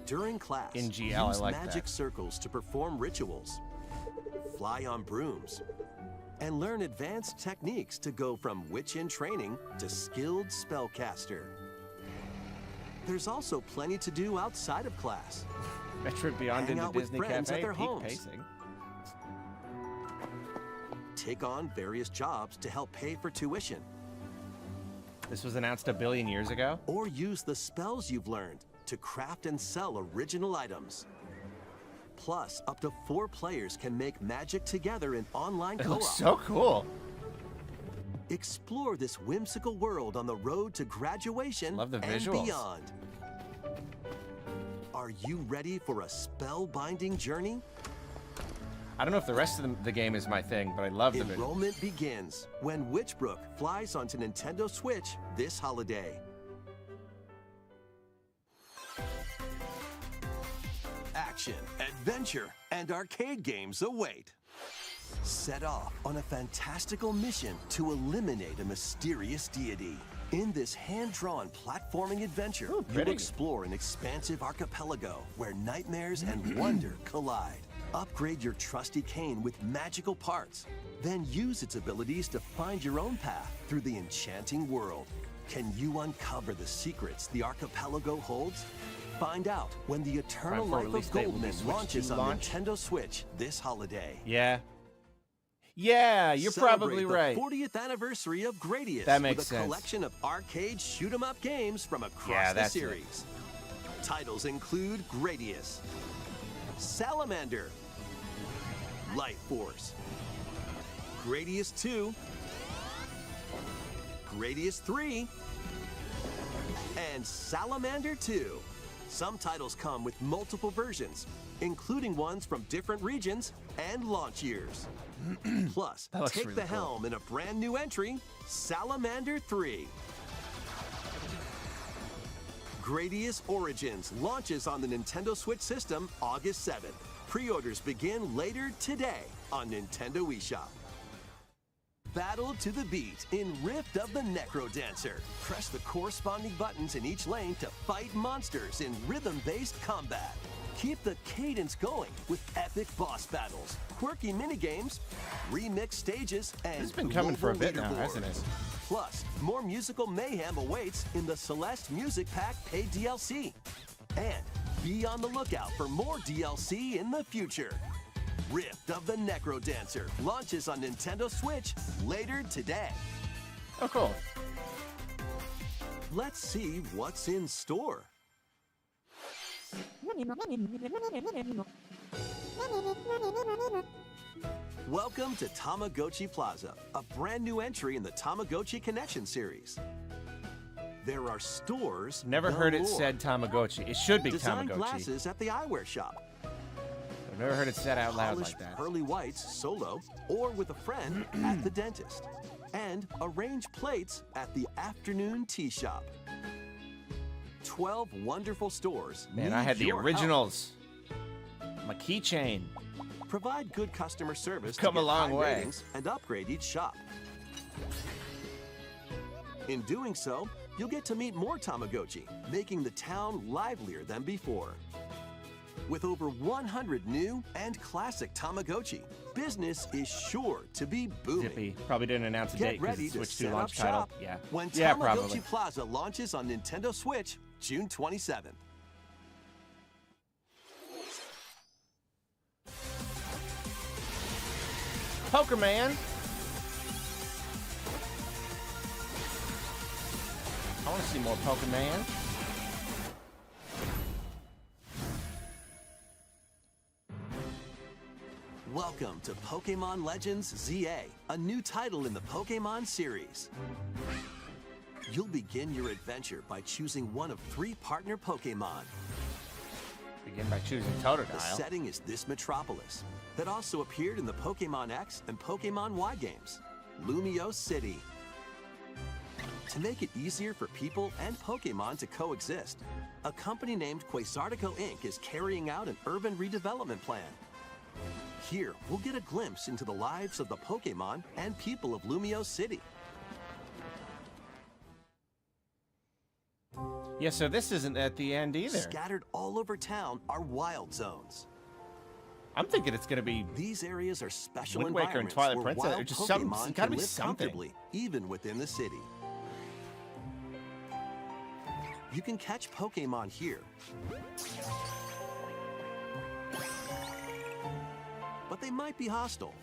During class, In GL, I use like magic that. circles to perform rituals, fly on brooms, and learn advanced techniques to go from witch in training to skilled spellcaster. There's also plenty to do outside of class. Metroid Beyond Hang into out with Disney friends at Cafe. their Peak homes. pacing. Take on various jobs to help pay for tuition, This was announced a billion years ago. or use the spells you've learned to craft and sell original items. Plus, up to 4 players can make magic together in online It co-op. looks so cool. Explore this whimsical world on the road to graduation Love the and visuals. beyond. Are you ready for a spellbinding journey? I don't know if the rest of the game is my thing, but I love the video. Enrollment begins when Witchbrook flies onto Nintendo Switch this holiday. Action, adventure, and arcade games await. Set off on a fantastical mission to eliminate a mysterious deity. In this hand-drawn platforming adventure, you'll pretty. explore an expansive archipelago where nightmares and wonder collide. Upgrade your trusty cane with magical parts, then use its abilities to find your own path through the enchanting world. Can you uncover the secrets the archipelago holds? Find out when the Eternal Prime 4 Life release of date will be Goldman Switch launches 2 on launch. Nintendo Switch this holiday. Yeah. Yeah, you're probably Celebrate right. the 40th anniversary of Gradius That makes with a sense. collection of arcade shoot-'em-up games from across Yeah, the that's it. series. Titles include Gradius, Salamander, Life Force, Gradius 2, Gradius 3, and Salamander 2. Some titles come with multiple versions, including ones from different regions and launch years. Plus, That looks take really the cool. helm in a brand new entry, Salamander 3. Gradius Origins launches on the Nintendo Switch system August 7th. Pre-orders begin later today on Nintendo eShop. Battle to the beat in Rift of the NecroDancer. Press the corresponding buttons in each lane to fight monsters in rhythm-based combat. Keep the cadence going with epic boss battles, quirky minigames, remix stages, and This has been coming for a global bit now, hasn't it? leaderboards. Plus, more musical mayhem awaits in the Celeste Music Pack paid DLC. And be on the lookout for more DLC in the future. Rift of the NecroDancer launches on Nintendo Switch later today. Oh, cool. Let's see what's in store. Welcome to Tamagotchi Plaza, a brand new entry in the Tamagotchi Connection series. There are stores. Never heard it galore. said Tamagotchi. It should be Design Tamagotchi. glasses at the eyewear shop. I've never heard it said out loud Polish like that. pearly whites solo or with a friend at the dentist. And arrange plates at the afternoon tea shop. 12 wonderful stores. Man, need I had the your help. originals. My keychain. Provide good customer service Come to a get long high way. ratings and upgrade each shop. In doing so, you'll get to meet more Tamagotchi, making the town livelier than before. With over 100 new and classic Tamagotchi, business is sure to be booming. Zippy. Probably didn't announce a Get date because ready it's to Switch 2 set up launch title. shop Yeah. when Yeah, Tamagotchi probably. Plaza launches on Nintendo Switch June 27th. Poker Man. I want to see more Poker Man. Welcome to Pokemon Legends ZA, a new title in the Pokemon series. You'll begin your adventure by choosing one of 3 partner Pokemon. Begin by choosing Totodile. The setting is this metropolis that also appeared in the Pokemon X and Pokemon Y games, Lumio City. To make it easier for people and Pokemon to coexist, a company named Quasartico Inc. is carrying out an urban redevelopment plan. Here, we'll get a glimpse into the lives of the Pokemon and people of Lumio City. Yeah, so this isn't at the end either. Scattered all over town are wild zones. I'm thinking it's gonna be These areas are special Wind Waker and environments Twilight where Princess. wild Or just something. Pokemon It's gotta can be live something. comfortably, even within the city. You can catch Pokemon here. But they might be hostile.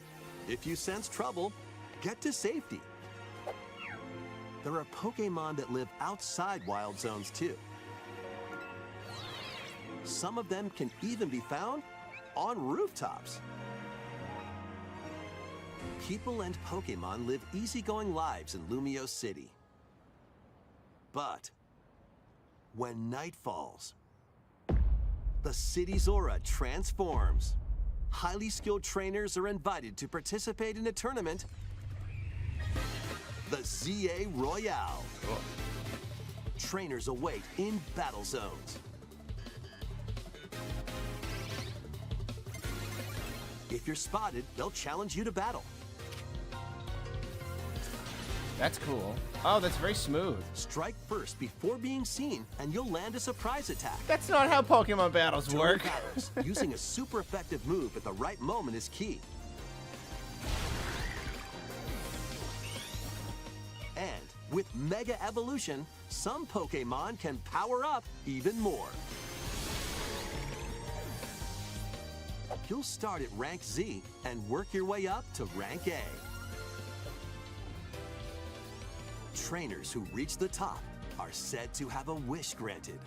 If you sense trouble, get to safety. There are Pokemon that live outside wild zones too. Some of them can even be found on rooftops. People and Pokemon live easygoing lives in Lumio City. But when night falls, the city's aura transforms. Highly skilled trainers are invited to participate in a tournament, the ZA Royale. Trainers await in battle zones. If you're spotted, they'll challenge you to battle. That's cool. Oh, that's very smooth. Strike first before being seen, and you'll land a surprise attack. That's not how Pokemon battles During work. battles, using a super effective move at the right moment is key. And with Mega Evolution, some Pokemon can power up even more. You'll start at rank Z and work your way up to rank A. Trainers who reach the top are said to have a wish granted.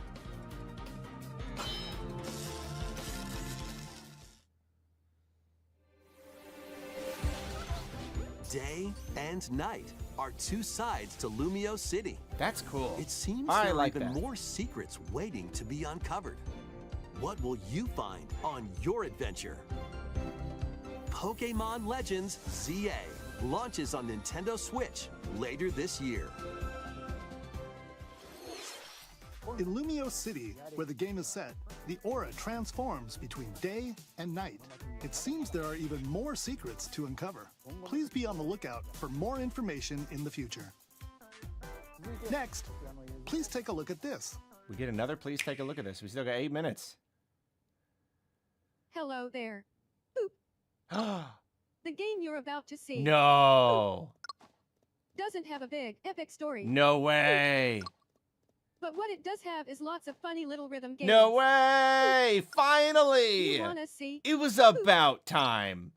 Day and night are 2 sides to Lumio City. That's cool. It seems I there like are even that. more secrets waiting to be uncovered. What will you find on your adventure? Pokemon Legends ZA launches on Nintendo Switch later this year. In Lumio City, where the game is set, the aura transforms between day and night. It seems there are even more secrets to uncover. Please be on the lookout for more information in the future. Next, please take a look at this. We get another. Please take a look at this. We still got 8 minutes. Hello there. The game you're about to see No. doesn't have a big, epic story. No way. But what it does have is lots of funny little rhythm games. No way. Finally. You wanna see? It was about time.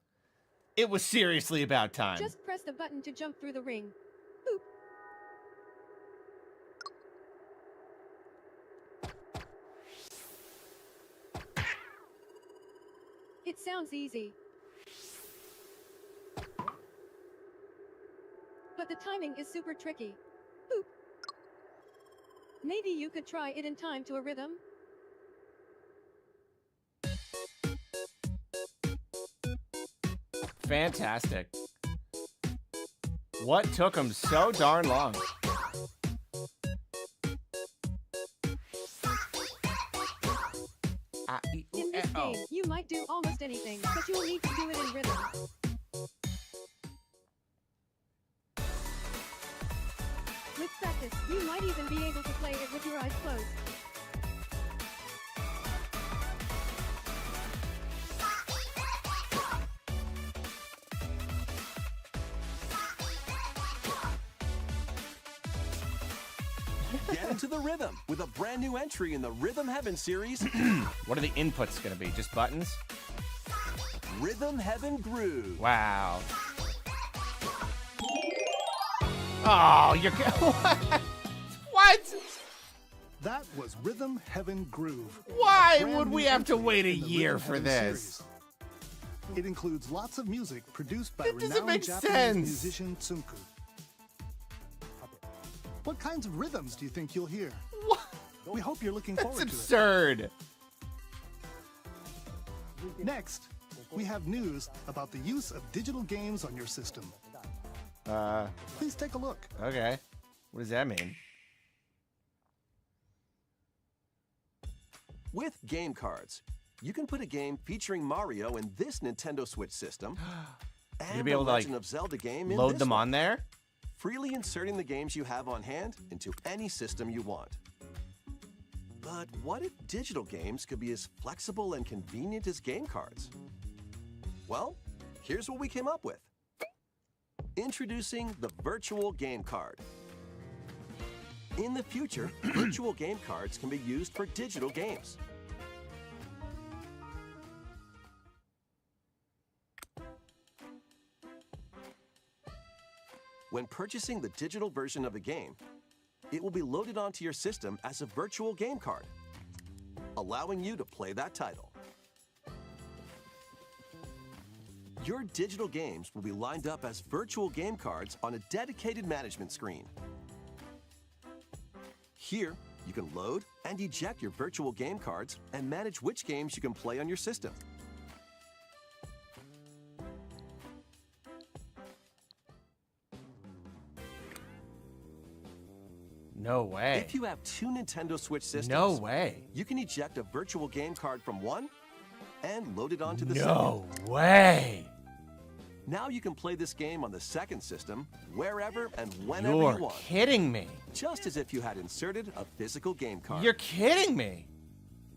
It was seriously about time. Just press the button to jump through the ring. Boop. It sounds easy. But the timing is super tricky. Boop. Maybe you could try it in time to a rhythm? Fantastic. What took them so darn long? In this game, you might do almost anything, but you'll need to do it in rhythm. With practice, you might even be able to play it with your eyes closed. Get into the rhythm with a brand new entry in the Rhythm Heaven series. What are the inputs going to be? Just buttons? Rhythm Heaven Groove. Wow. Oh, you're... What? What? That was Rhythm Heaven Groove. Why Brand would new we have to entry wait a in the year Rhythm for Heaven this? series. It includes lots of music produced by That doesn't renowned make Japanese sense. musician Tsunku. What kinds of rhythms do you think you'll hear? What? We hope you're looking That's forward to absurd. it. Next, we have news about the use of digital games on your system. Please take a look. Okay. What does that mean? With game cards, you can put a game featuring Mario in this Nintendo Switch system You'll and be the able to, like, Legend of Zelda game in Load this them one, on there? freely inserting the games you have on hand into any system you want. But what if digital games could be as flexible and convenient as game cards? Well, here's what we came up with. Introducing the Virtual Game Card. In the future, virtual game cards can be used for digital games. When purchasing the digital version of a game, it will be loaded onto your system as a virtual game card, allowing you to play that title. Your digital games will be lined up as virtual game cards on a dedicated management screen. Here, you can load and eject your virtual game cards and manage which games you can play on your system. No way. If you have two Nintendo Switch systems, No way. you can eject a virtual game card from one and load it onto the No second. way. Now you can play this game on the second system wherever and whenever You're you want, kidding me. just as if you had inserted a physical game card. You're kidding me.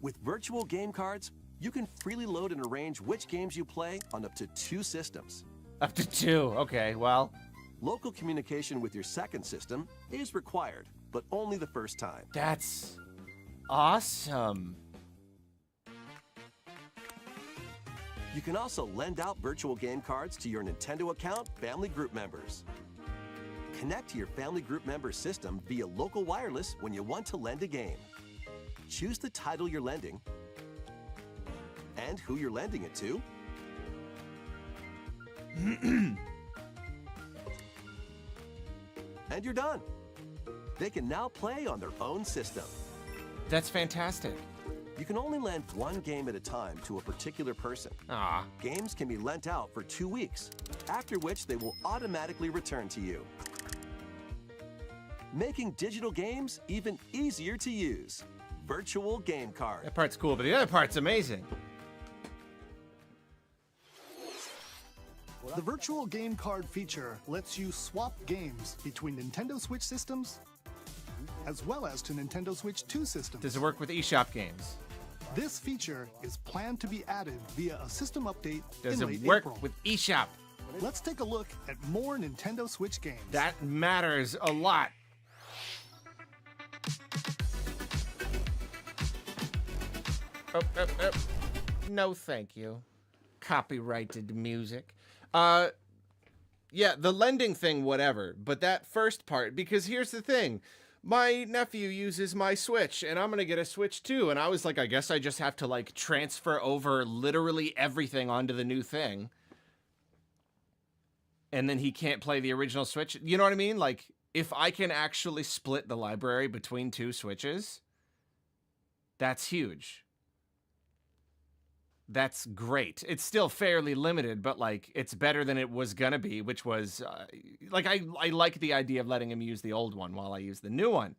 With virtual game cards, you can freely load and arrange which games you play on up to 2 systems. Up to 2. Okay, well, Local communication with your second system is required, but only the first time. that's awesome. You can also lend out virtual game cards to your Nintendo account family group members. Connect to your family group member system via local wireless when you want to lend a game. Choose the title you're lending and who you're lending it to. And you're done. They can now play on their own system. That's fantastic. You can only lend one game at a time to a particular person. Ah, Games can be lent out for 2 weeks, after which they will automatically return to you. Making digital games even easier to use. Virtual Game Card. that part's cool, but the other part's amazing. The virtual game card feature lets you swap games between Nintendo Switch systems as well as to Nintendo Switch 2 systems. Does it work with eShop games? This feature is planned to be added via a system update Does in it late work April. with eShop? Let's take a look at more Nintendo Switch games. That matters a lot. Oh. No, thank you. Copyrighted music. Yeah, the lending thing, whatever. But that first part, because here's the thing. My nephew uses my Switch, and I'm going to get a Switch too. And I was like, I guess I just have to, like, transfer over literally everything onto the new thing. And then he can't play the original Switch. You know what I mean? Like, if I can actually split the library between 2 Switches, that's huge. That's great. It's still fairly limited, but, like, it's better than it was gonna be, which was, like, I like the idea of letting him use the old one while I use the new one.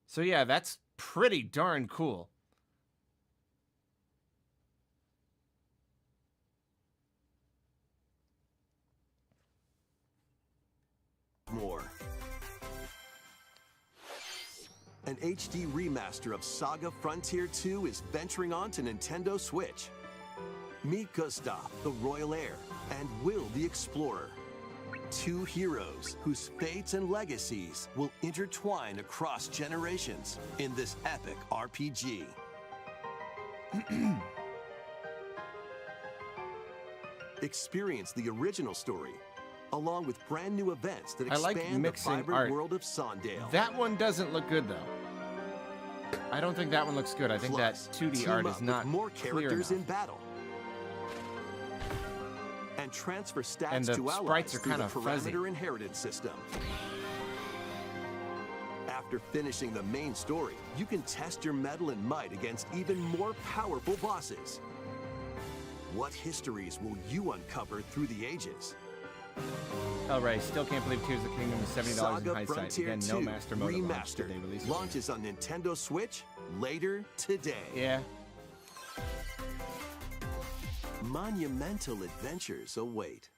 So yeah, that's pretty darn cool. More. An HD remaster of Saga Frontier 2 is venturing on to Nintendo Switch. Meet Gustav, the royal heir, and Will, the explorer. 2 heroes whose fates and legacies will intertwine across generations in this epic RPG. Experience the original story along with brand new events that I like expand the mixing vibrant art. world of Sondale. That one doesn't look good though. I don't think that one looks good. I think Plus, that 2D team art up is not with more clear characters enough. in battle. And transfer stats And the to allies sprites are through the kinda fuzzy. parameter inheritance system. After finishing the main story, you can test your mettle and might against even more powerful bosses. What histories will you uncover through the ages? Oh, right. Still can't believe Tears of the Kingdom is $70 in Saga hindsight. Frontier Again, 2 no master mode at launch. Did Remastered they release it? launches on Nintendo Switch later today. Yeah. Monumental adventures await.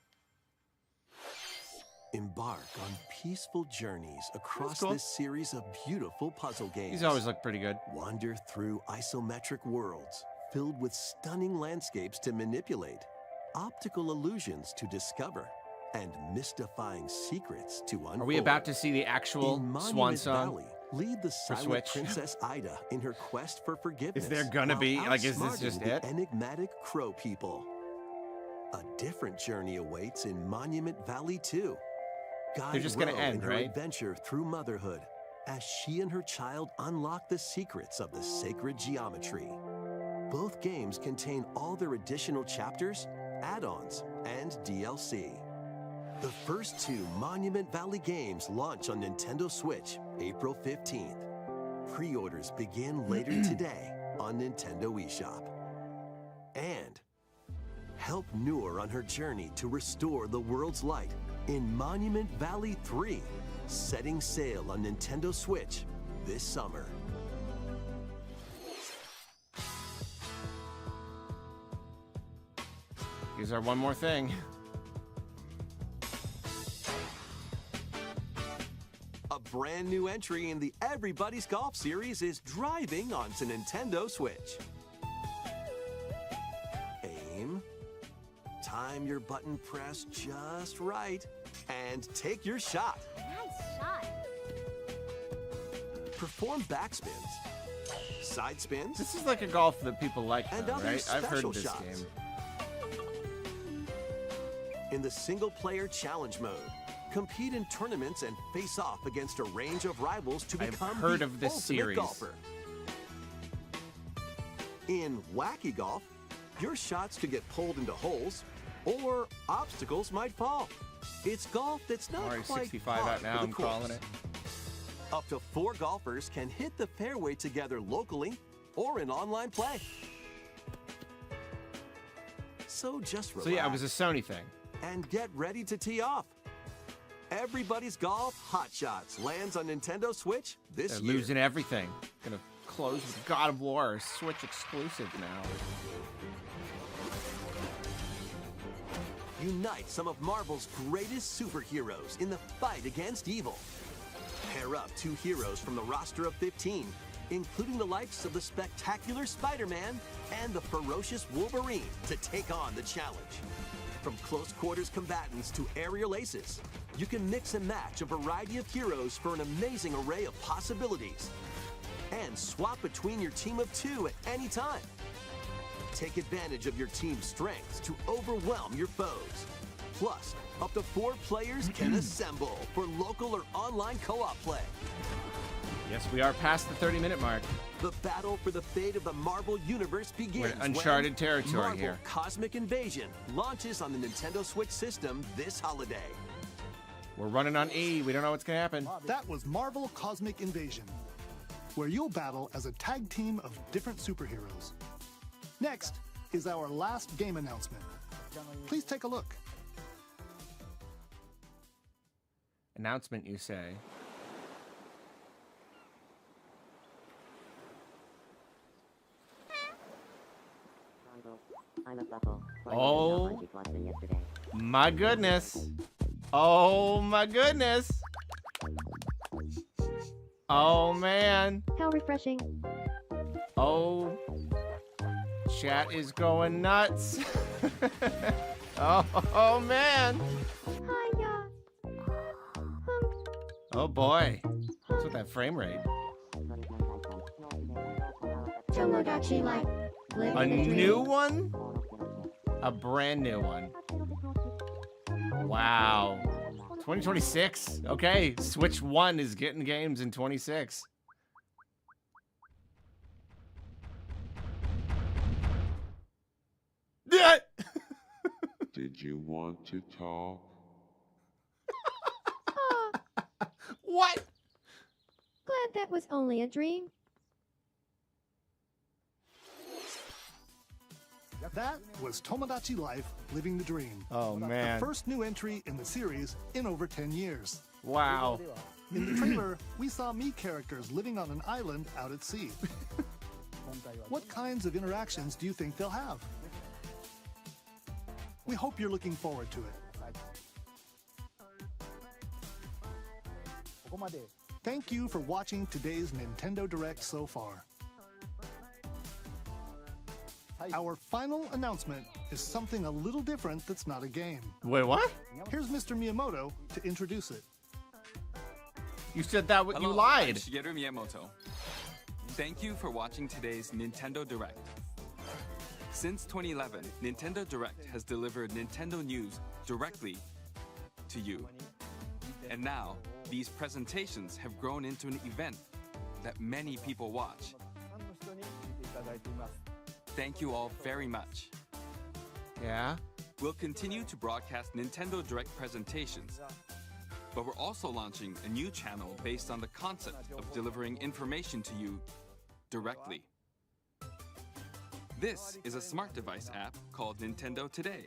Embark on peaceful journeys across cool. this series of beautiful puzzle games. These always look pretty good. Wander through isometric worlds filled with stunning landscapes to manipulate, optical illusions to discover, and mystifying secrets to unfold. Are we about to see the actual In swan Monument song? Valley, lead the silent Switch? Princess Ida in her quest for forgiveness. Is there gonna while be- like, is this outsmarting just the it? enigmatic crow people. A different journey awaits in Monument Valley 2. Guide just gonna Ro end, in her right? adventure through motherhood as she and her child unlock the secrets of the sacred geometry. Both games contain all their additional chapters, add-ons, and DLC. The first two Monument Valley games launch on Nintendo Switch April 15th. Pre-orders begin later today on Nintendo eShop. And help Noor on her journey to restore the world's light in Monument Valley 3, setting sail on Nintendo Switch this summer. Here's our one more thing. A brand new entry in the Everybody's Golf series is driving onto Nintendo Switch. Aim, time your button press just right, and take your shot. Nice shot. Perform backspins, side spins, This is like a golf that people like, and though, other right? I've heard special of this shots. game. In the single-player challenge mode, compete in tournaments and face off against a range of rivals to I've become heard the of this ultimate series. golfer. In Wacky Golf, your shots could get pulled into holes, or obstacles might fall. It's golf that's not Mario quite 65 par out now, for the I'm calling course. it. Up to 4 golfers can hit the fairway together locally or in online play. So just relax So yeah, it was a Sony thing. and get ready to tee off. Everybody's Golf Hot Shots lands on Nintendo Switch this They're year. losing everything. Gonna close with God of War, a Switch exclusive now. Unite some of Marvel's greatest superheroes in the fight against evil. Pair up 2 heroes from the roster of 15, including the likes of the spectacular Spider-Man and the ferocious Wolverine, to take on the challenge. From close quarters combatants to aerial aces, you can mix and match a variety of heroes for an amazing array of possibilities. And swap between your team of 2 at any time. Take advantage of your team's strengths to overwhelm your foes. Plus, up to 4 players can assemble for local or online co-op play. Yes, we are past the 30-minute mark. The battle for the fate of the Marvel Universe begins. We're in uncharted when territory Marvel here. Cosmic Invasion launches on the Nintendo Switch system this holiday. We're running on E. We don't know what's gonna happen. That was Marvel Cosmic Invasion, where you'll battle as a tag team of different superheroes. Next is our last game announcement. Please take a look. Announcement, you say? Oh my goodness! Oh my goodness! Oh man! How refreshing. Oh, chat is going nuts! Oh man! Hiya. Oh boy! What's with that frame rate? Tomodachi Life. A new one? A brand new one. Wow. 2026. Okay, Switch 1 is getting games in 26. Did you want to talk? What? Glad that was only a dream. That was Tomodachi Life, Living the Dream. Oh, man. The first new entry in the series in over 10 years. Wow. In the trailer, we saw Mii characters living on an island out at sea. What kinds of interactions do you think they'll have? We hope you're looking forward to it. Thank you for watching today's Nintendo Direct so far. Our final announcement is something a little different that's not a game. Wait, what? Here's Mr. Miyamoto to introduce it. You said that you Hello, lied. I'm Shigeru Miyamoto. Thank you for watching today's Nintendo Direct. Since 2011, Nintendo Direct has delivered Nintendo news directly to you. And now, these presentations have grown into an event that many people watch. Thank you all very much. Yeah? We'll continue to broadcast Nintendo Direct presentations, but we're also launching a new channel based on the concept of delivering information to you directly. This is a smart device app called Nintendo Today,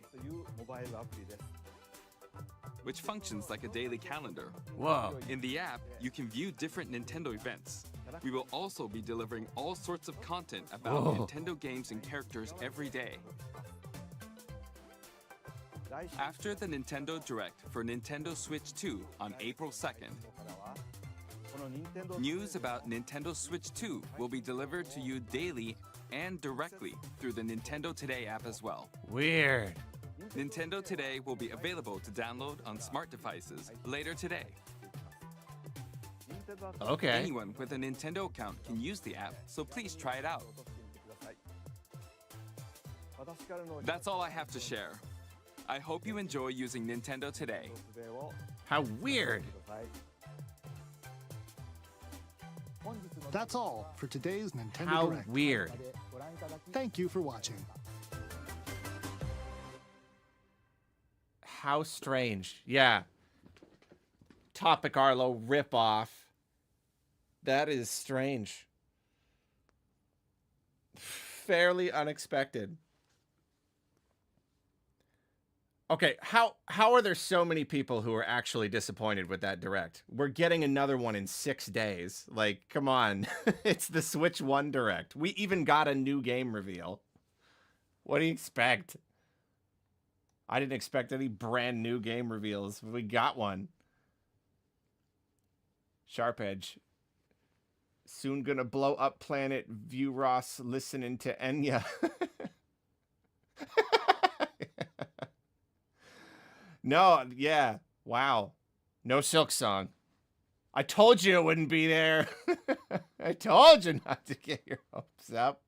which functions like a daily calendar. Whoa. In the app, you can view different Nintendo events. We will also be delivering all sorts of content about Whoa. Nintendo games and characters every day. After the Nintendo Direct for Nintendo Switch 2 on April 2nd, news about Nintendo Switch 2 will be delivered to you daily and directly through the Nintendo Today app as well. Weird. Nintendo Today will be available to download on smart devices later today. Okay. Anyone with a Nintendo account can use the app, so please try it out. That's all I have to share. I hope you enjoy using Nintendo Today. How weird. That's all for today's Nintendo How Direct. weird. Thank you for watching. How strange. Yeah. Topic Arlo ripoff. That is strange. Fairly unexpected. Okay, how are there so many people who are actually disappointed with that Direct? We're getting another one in 6 days. Like, come on. It's the Switch 1 Direct. We even got a new game reveal. What do you expect? I didn't expect any brand new game reveals. We got one. Sharp Edge. Soon gonna blow up planet. View Ross listening to Enya. No, yeah. Wow. No Silk Song. I told you it wouldn't be there. I told you not to get your hopes up.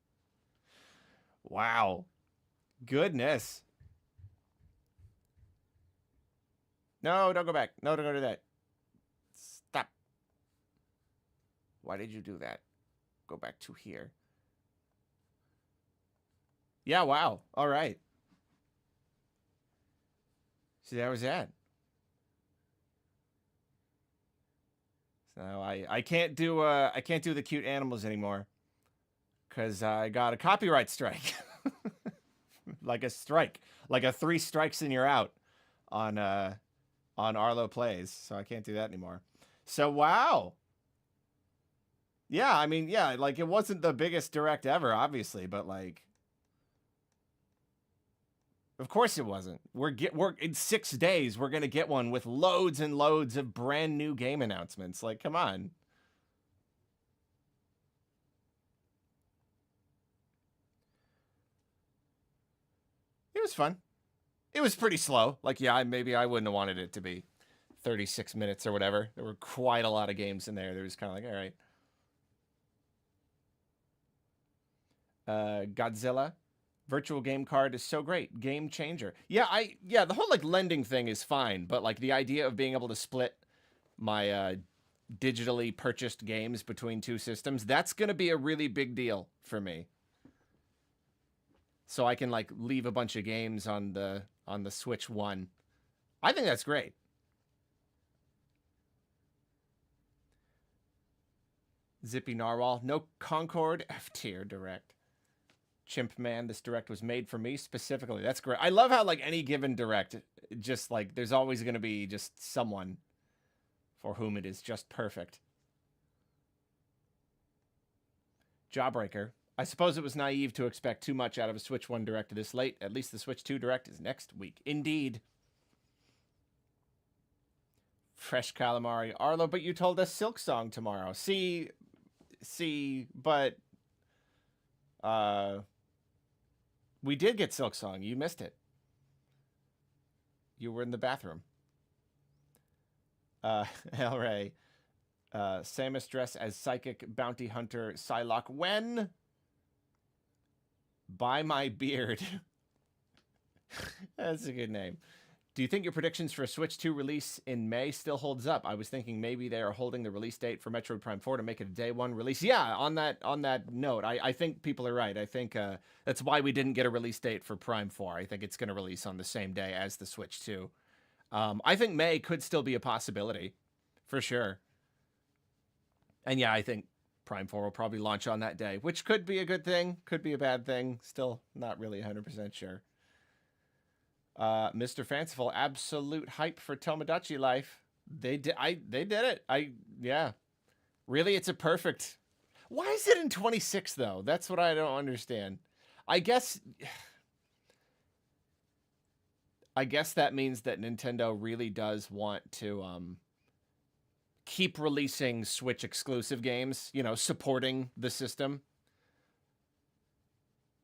Wow. Goodness. No, don't go back. No, don't go to that. Stop. Why did you do that? Go back to here. Yeah, wow. All right. See, that was that. So I can't do the cute animals anymore because I got a copyright strike. Like a strike, like a 3 strikes and you're out on Arlo Plays. So I can't do that anymore. So wow. Yeah, I mean, yeah, like it wasn't the biggest Direct ever, obviously, but like. Of course it wasn't. We're in 6 days. We're gonna get one with loads and loads of brand new game announcements. Like, come on. It was fun. It was pretty slow. Like, yeah, maybe I wouldn't have wanted it to be 36 minutes or whatever. There were quite a lot of games in there. There was kind of like, all right. Godzilla Virtual game card is so great. Game changer. Yeah, the whole like lending thing is fine, but like the idea of being able to split my digitally purchased games between two systems, that's going to be a really big deal for me. So I can like leave a bunch of games on the Switch 1. I think that's great. Zippy Narwhal, no Concord, F tier direct. Chimp Man, this direct was made for me specifically. That's great. I love how like any given direct, just like there's always going to be just someone for whom it is just perfect. Jawbreaker. I suppose it was naive to expect too much out of a Switch 1 direct this late. At least the Switch 2 direct is next week. Indeed. Fresh calamari. Arlo, but you told us Silk Song tomorrow. See, but we did get Silk Song. You missed it. You were in the bathroom. Hellray. Samus dress as psychic bounty hunter Psylocke. When? Buy my beard. That's a good name. Do you think your predictions for a Switch 2 release in May still holds up? I was thinking maybe they are holding the release date for Metroid Prime 4 to make it a day one release. Yeah, on that note, I think people are right. I think that's why we didn't get a release date for Prime 4. I think it's going to release on the same day as the Switch 2. I think May could still be a possibility, for sure. And yeah, I think Prime 4 will probably launch on that day, which could be a good thing, could be a bad thing. Still not really 100% sure. Mr. Fanciful, absolute hype for Tomodachi Life. They did it. Yeah. Really, it's a perfect. Why is it in 26 though? That's what I don't understand. I guess that means that Nintendo really does want to keep releasing Switch exclusive games, you know, supporting the system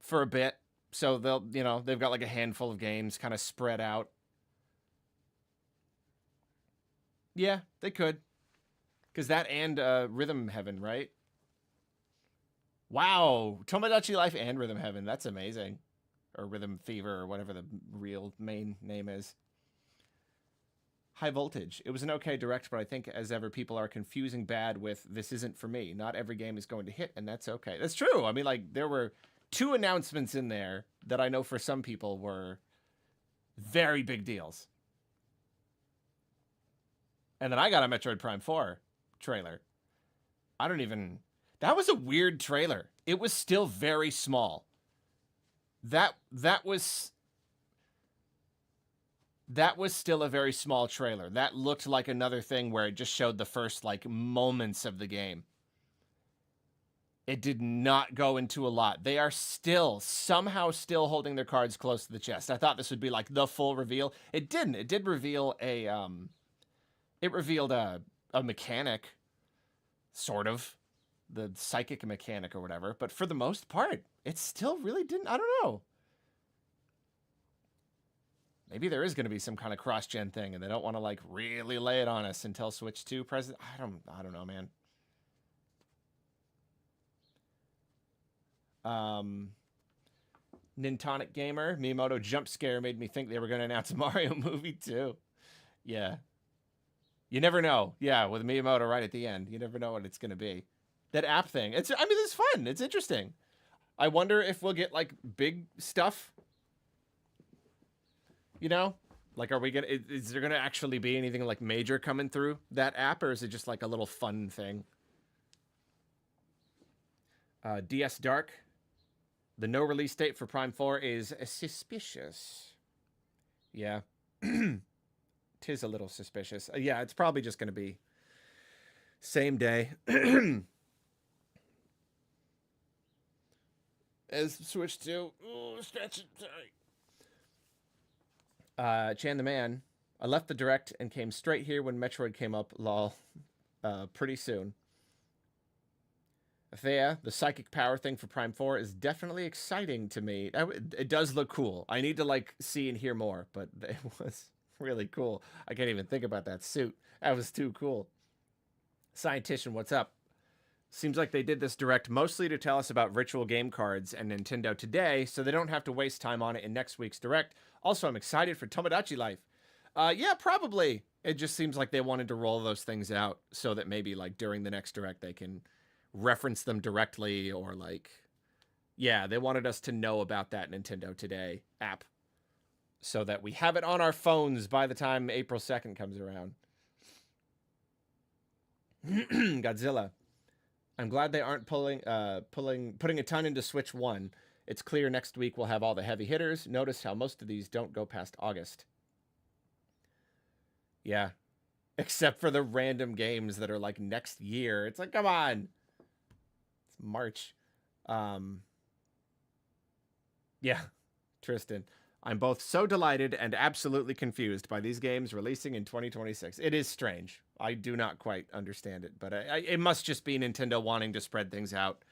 for a bit. So they'll, you know, they've got like a handful of games kind of spread out. Yeah, they could. Because that and Rhythm Heaven, right? Wow. Tomodachi Life and Rhythm Heaven. That's amazing. Or Rhythm Fever or whatever the real main name is. High Voltage. It was an okay direct, but I think as ever people are confusing bad with this isn't for me. Not every game is going to hit, and that's okay. That's true. I mean, like, there were 2 announcements in there that I know for some people were very big deals. And then I got a Metroid Prime 4 trailer. That was a weird trailer. It was still very small. That was still a very small trailer. That looked like another thing where it just showed the first like moments of the game. It did not go into a lot. They are somehow still holding their cards close to the chest. I thought this would be like the full reveal. It didn't. It did reveal it revealed a mechanic, sort of. The psychic mechanic or whatever. But for the most part, it still really didn't. I don't know. Maybe there is going to be some kind of cross-gen thing and they don't want to like really lay it on us until Switch 2 present. I don't know, man. Nintonic Gamer, Miyamoto jump scare made me think they were going to announce a Mario movie too. Yeah. You never know. Yeah, with Miyamoto right at the end. You never know what it's going to be. That app thing. It's fun. It's interesting. I wonder if we'll get like big stuff. You know? Like, is there going to actually be anything like major coming through that app, or is it just like a little fun thing? DS Dark. The no release date for Prime 4 is suspicious. Yeah. Tis a little suspicious. Yeah, it's probably just going to be same day as Switch 2. Oh, stretch it. Sorry. Chan the Man. I left the direct and came straight here when Metroid came up. Lol. Pretty soon. Thea, the psychic power thing for Prime 4 is definitely exciting to me. It does look cool. I need to like see and hear more, but it was really cool. I can't even think about that suit. That was too cool. Scientician, what's up? Seems like they did this direct mostly to tell us about virtual game cards and Nintendo Today, so they don't have to waste time on it in next week's direct. Also, I'm excited for Tomodachi Life. Yeah, probably. It just seems like they wanted to roll those things out so that maybe like during the next direct they can reference them directly, or like, yeah, they wanted us to know about that Nintendo Today app so that we have it on our phones by the time April 2nd comes around. Godzilla. I'm glad they aren't putting a ton into Switch 1. It's clear next week we'll have all the heavy hitters. Notice how most of these don't go past August. Yeah. Except for the random games that are like next year. It's like, come on. It's March. Yeah. Tristan. I'm both so delighted and absolutely confused by these games releasing in 2026. It is strange. I do not quite understand it, but it must just be Nintendo wanting to spread things out.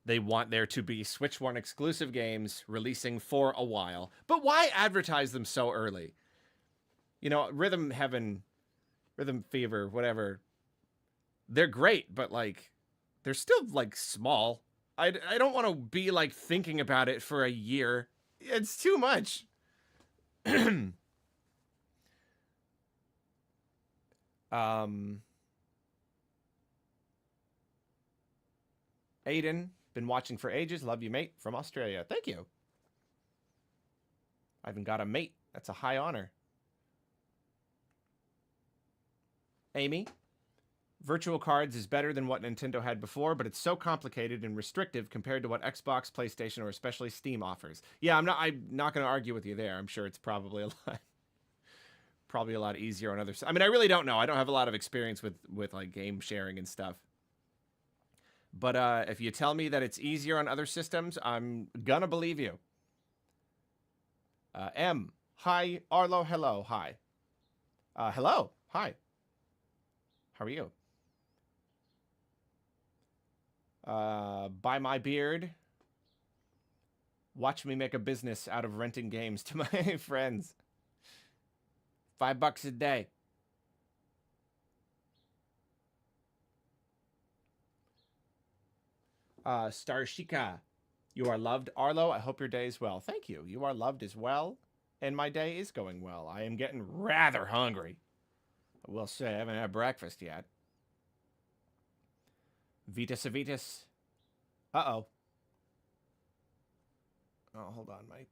They want there to be Switch 1 exclusive games releasing for a while. But why advertise them so early? You know, Rhythm Heaven, Rhythm Fever, whatever. They're great, but like, they're still like small. I don't want to be like thinking about it for a year. It's too much. Aiden, been watching for ages. Love you, mate, from Australia. Thank you. I even got a mate. That's a high honor. Amy, Virtual Cards is better than what Nintendo had before, but it's so complicated and restrictive compared to what Xbox, PlayStation, or especially Steam offers. Yeah, I'm not going to argue with you there. I'm sure it's probably a lot easier on others. I mean, I really don't know. I don't have a lot of experience with like game sharing and stuff. But if you tell me that it's easier on other systems, I'm gonna believe you. M, hi. Arlo, hello, hi. Hello, hi. How are you? Buy my beard. Watch me make a business out of renting games to my friends. $5 a day. Starshika, you are loved. Arlo, I hope your day is well. Thank you. You are loved as well, and my day is going well. I am getting rather hungry. I will say, I haven't had breakfast yet. Vitas Avitas. Uh-oh. Oh, hold on. My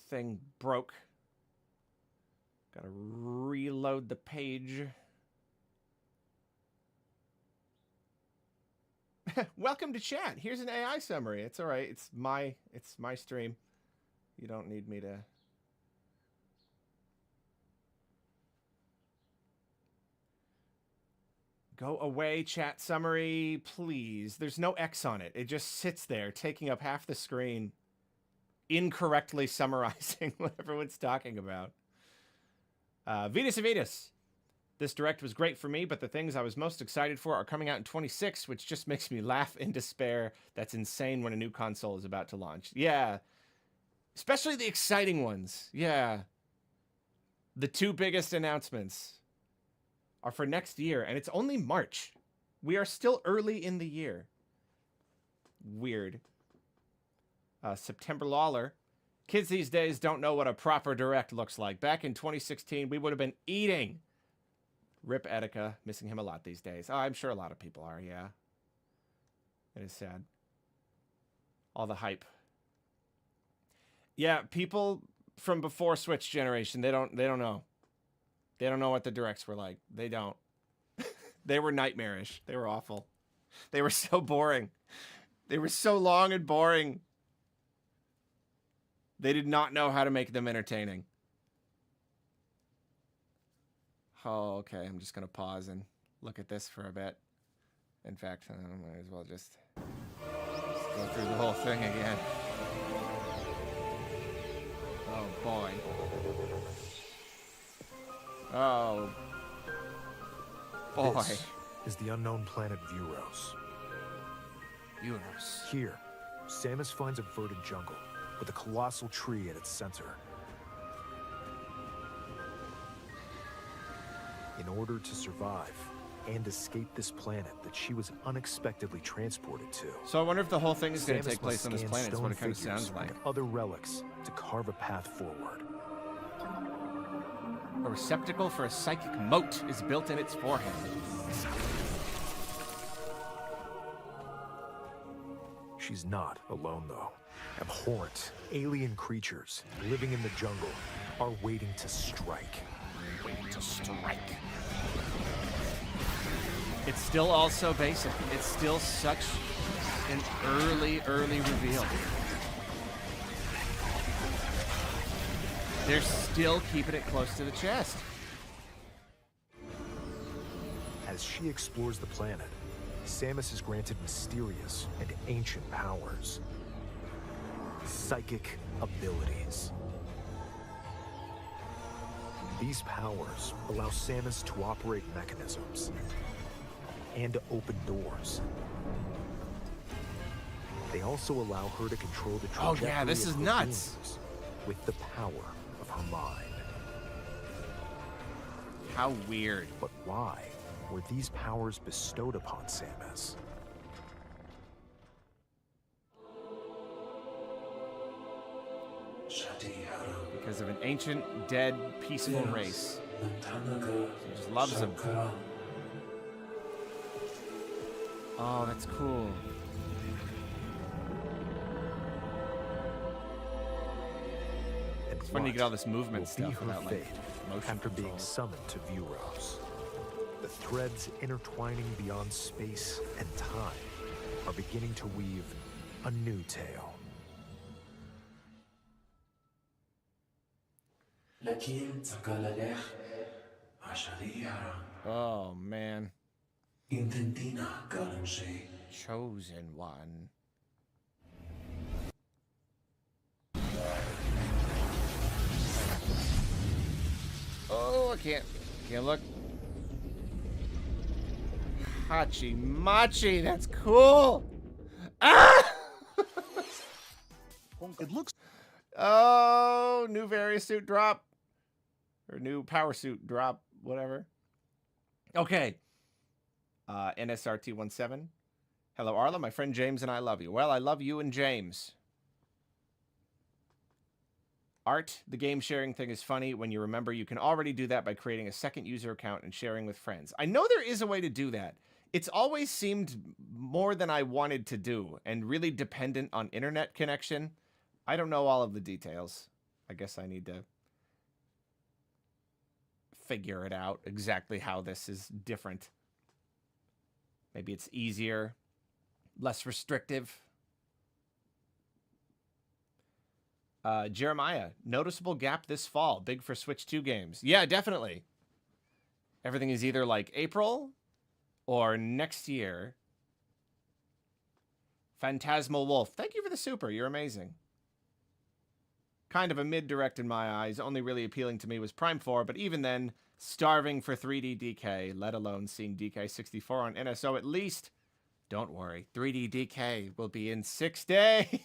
thing broke. Gotta reload the page. Welcome to chat. Here's an AI summary. It's all right. It's my stream. You don't need me to... Go away, chat summary, please. There's no X on it. It just sits there, taking up half the screen, incorrectly summarizing what everyone's talking about. Vitas Avitas. This direct was great for me, but the things I was most excited for are coming out in 26, which just makes me laugh in despair. That's insane when a new console is about to launch. Yeah. Especially the exciting ones. Yeah. The two biggest announcements are for next year, and it's only March. We are still early in the year. Weird. September Lawler. Kids these days don't know what a proper direct looks like. Back in 2016, we would have been eating. Rip Etika. Missing him a lot these days. Oh, I'm sure a lot of people are, yeah. It is sad. All the hype. Yeah, people from before Switch generation, they don't know. They don't know what the directs were like. They don't. They were nightmarish. They were awful. They were so boring. They were so long and boring. They did not know how to make them entertaining. Oh, okay. I'm just going to pause and look at this for a bit. In fact, I might as well just go through the whole thing again. Oh, boy. Oh, boy. This is the unknown planet Vuros. Vuros. Here, Samus finds a verdant jungle with a colossal tree at its center. In order to survive, and escape this planet that she was unexpectedly transported to. So I wonder if the whole thing is going to Samus take place must on this scan planet. Is what stone it kind of figures sounds like. and other relics to carve a path forward. A receptacle for a psychic mote is built in its forehead. She's not alone, though. Abhorrent, alien creatures living in the jungle are waiting to strike. Waiting to strike. It's still all so basic. It's still such an early reveal. They're still keeping it close to the chest. As she explores the planet, Samus is granted mysterious and ancient powers. Psychic abilities. These powers allow Samus to operate mechanisms and to open doors. They also allow her to control the trajectory yeah, this is of her nuts. beams with the power of her mind. How weird. But why were these powers bestowed upon Samus? Because of an ancient, dead, peaceful race. She just loves them. Oh, that's cool. It's funny to get all this movement will be stuff her without, like, fate motion after being control. summoned to Vuros. The threads intertwining beyond space and time are beginning to weave a new tale. Oh, man. Chosen one. Oh, I can't look. Hachi Machi, that's cool. Ah! It looks. Oh, new various suit drop. Or new power suit drop, whatever. Okay. NSRT17. Hello, Arlo. My friend James and I love you. Well, I love you and James. Art, the game sharing thing is funny when you remember you can already do that by creating a second user account and sharing with friends. I know there is a way to do that. It's always seemed more than I wanted to do and really dependent on internet connection. I don't know all of the details. I guess I need to figure it out exactly how this is different. Maybe it's easier, less restrictive. Jeremiah, noticeable gap this fall. Big for Switch 2 games. Yeah, definitely. Everything is either like April or next year. Phantasmal Wolf, thank you for the super. You're amazing. Kind of a mid-direct in my eyes. Only really appealing to me was Prime 4, but even then, starving for 3D DK, let alone seeing DK64 on NSO at least. Don't worry, 3D DK will be in 6 days.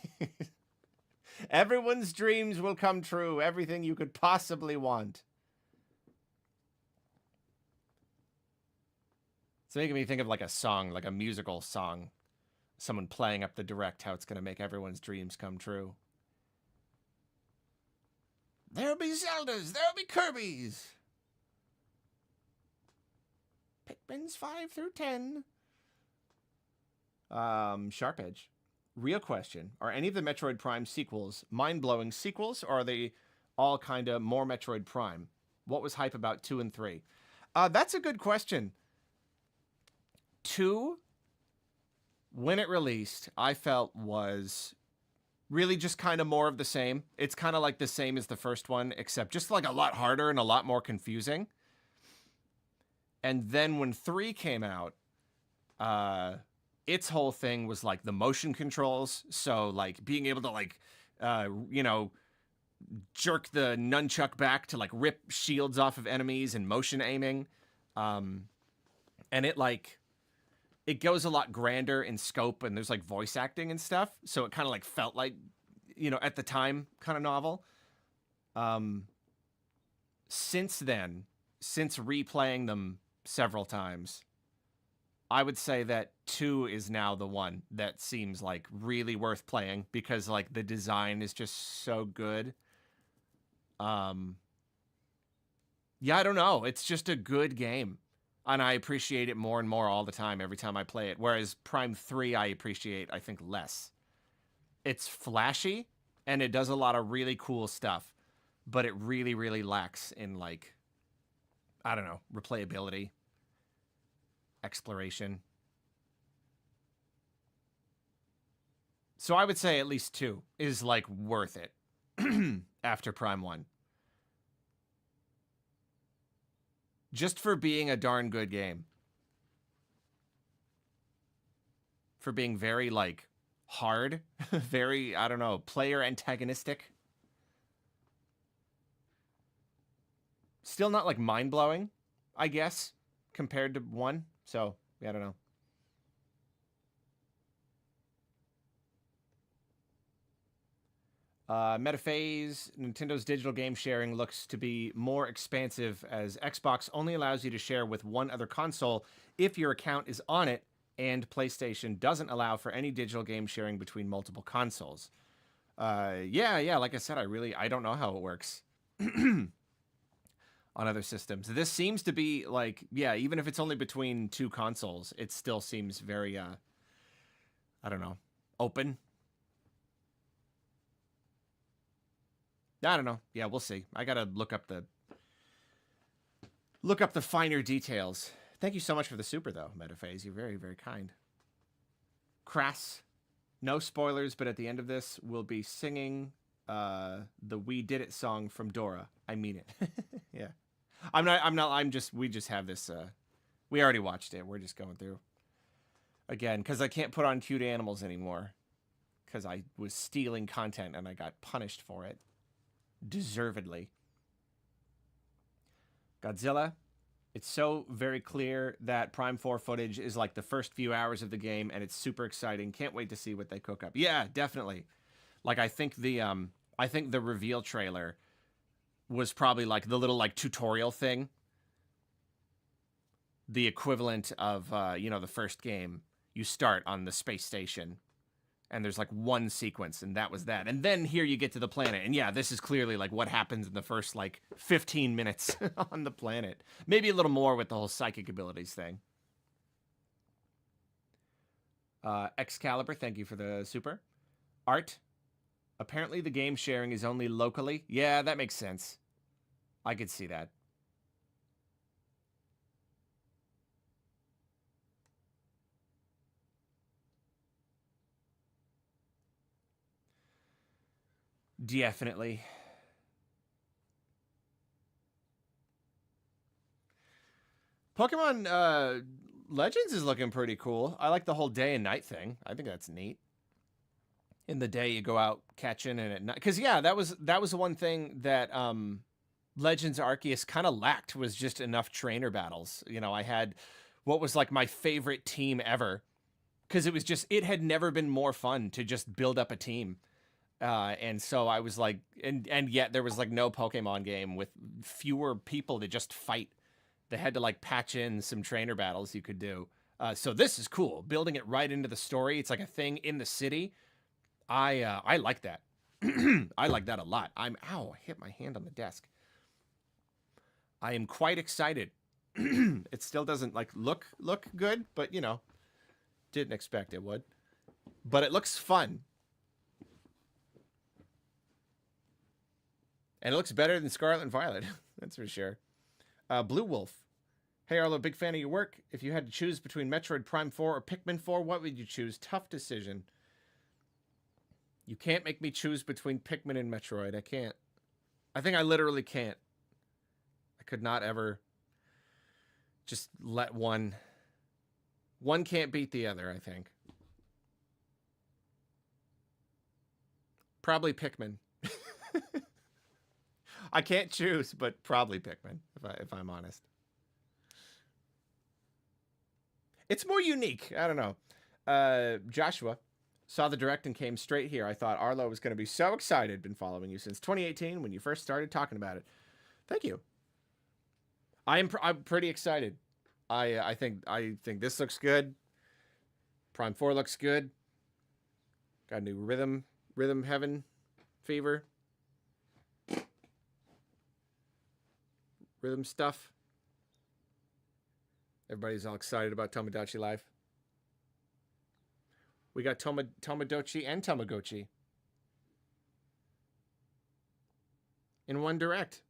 Everyone's dreams will come true. Everything you could possibly want. It's making me think of like a song, like a musical song. Someone playing up the direct how it's going to make everyone's dreams come true. There'll be Zeldas. There'll be Kirby's. Pikmin's 5 through 10. Sharp Edge. Real question. Are any of the Metroid Prime sequels mind-blowing sequels, or are they all kind of more Metroid Prime? What was hype about 2 and 3? That's a good question. 2, when it released, I felt was really just kind of more of the same. It's kind of like the same as the first one, except just like a lot harder and a lot more confusing. And then when 3 came out, its whole thing was like the motion controls. So like being able to like, you know, jerk the nunchuck back to like rip shields off of enemies and motion aiming. And it like, it goes a lot grander in scope and there's like voice acting and stuff. So it kind of like felt like, you know, at the time kind of novel. Since then, since replaying them several times, I would say that 2 is now the one that seems like really worth playing because like the design is just so good. Yeah, I don't know. It's just a good game. And I appreciate it more and more all the time every time I play it. Whereas Prime 3 I appreciate, I think, less. It's flashy and it does a lot of really cool stuff, but it really, really lacks in like, I don't know, replayability. Exploration. So I would say at least 2 is like worth it after Prime 1. Just for being a darn good game. For being very like hard, very, I don't know, player antagonistic. Still not like mind-blowing, I guess, compared to 1. So, yeah, I don't know. Metaphase, Nintendo's digital game sharing looks to be more expansive as Xbox only allows you to share with one other console if your account is on it, and PlayStation doesn't allow for any digital game sharing between multiple consoles. Yeah, like I said, I don't know how it works. On other systems. This seems to be like, yeah, even if it's only between 2 consoles, it still seems very, I don't know, open. I don't know. Yeah, we'll see. I gotta look up the finer details. Thank you so much for the super, though, Metaphase. You're very, very kind. Crass. No spoilers, but at the end of this, we'll be singing the We Did It song from Dora. I mean it. Yeah. We just have this, we already watched it. We're just going through. Again, because I can't put on cute animals anymore. Because I was stealing content and I got punished for it. Deservedly. Godzilla. It's so very clear that Prime 4 footage is like the first few hours of the game, and it's super exciting. Can't wait to see what they cook up. Yeah, definitely. Like, I think the reveal trailer was probably like the little like tutorial thing. The equivalent of, the first game. You start on the space station and there's like one sequence and that was that. And then here you get to the planet. And yeah, this is clearly like what happens in the first like 15 minutes on the planet. Maybe a little more with the whole psychic abilities thing. Excalibur, thank you for the super. Art. Apparently the game sharing is only locally. Yeah, that makes sense. I could see that. Definitely. Pokemon Legends is looking pretty cool. I like the whole day and night thing. I think that's neat. In the day you go out catching, and at night, because yeah, that was the one thing that Legends Arceus kind of lacked, was just enough trainer battles. You know, I had what was like my favorite team ever, because it had never been more fun to just build up a team. And so I was like, and yet there was like no Pokemon game with fewer people to just fight. They had to like patch in some trainer battles you could do. So this is cool, building it right into the story. It's like a thing in the city. I like that. I like that a lot. Ow, I hit my hand on the desk. I am quite excited. It still doesn't like look good, but you know, didn't expect it would. But it looks fun. And it looks better than Scarlet and Violet. That's for sure. Blue Wolf. Hey, Arlo, big fan of your work. If you had to choose between Metroid Prime 4 or Pikmin 4, what would you choose? Tough decision. You can't make me choose between Pikmin and Metroid. I can't. I think I literally can't. I could not ever just let one. One can't beat the other, I think. Probably Pikmin. I can't choose, but probably Pikmin, if I'm honest. It's more unique. I don't know. Joshua saw the direct and came straight here. I thought Arlo was going to be so excited. Been following you since 2018 when you first started talking about it. Thank you. I'm pretty excited. I think this looks good. Prime 4 looks good. Got a new rhythm heaven fever. Rhythm stuff. Everybody's all excited about Tomodachi Life. We got Tomodachi and Tamagotchi in one direct.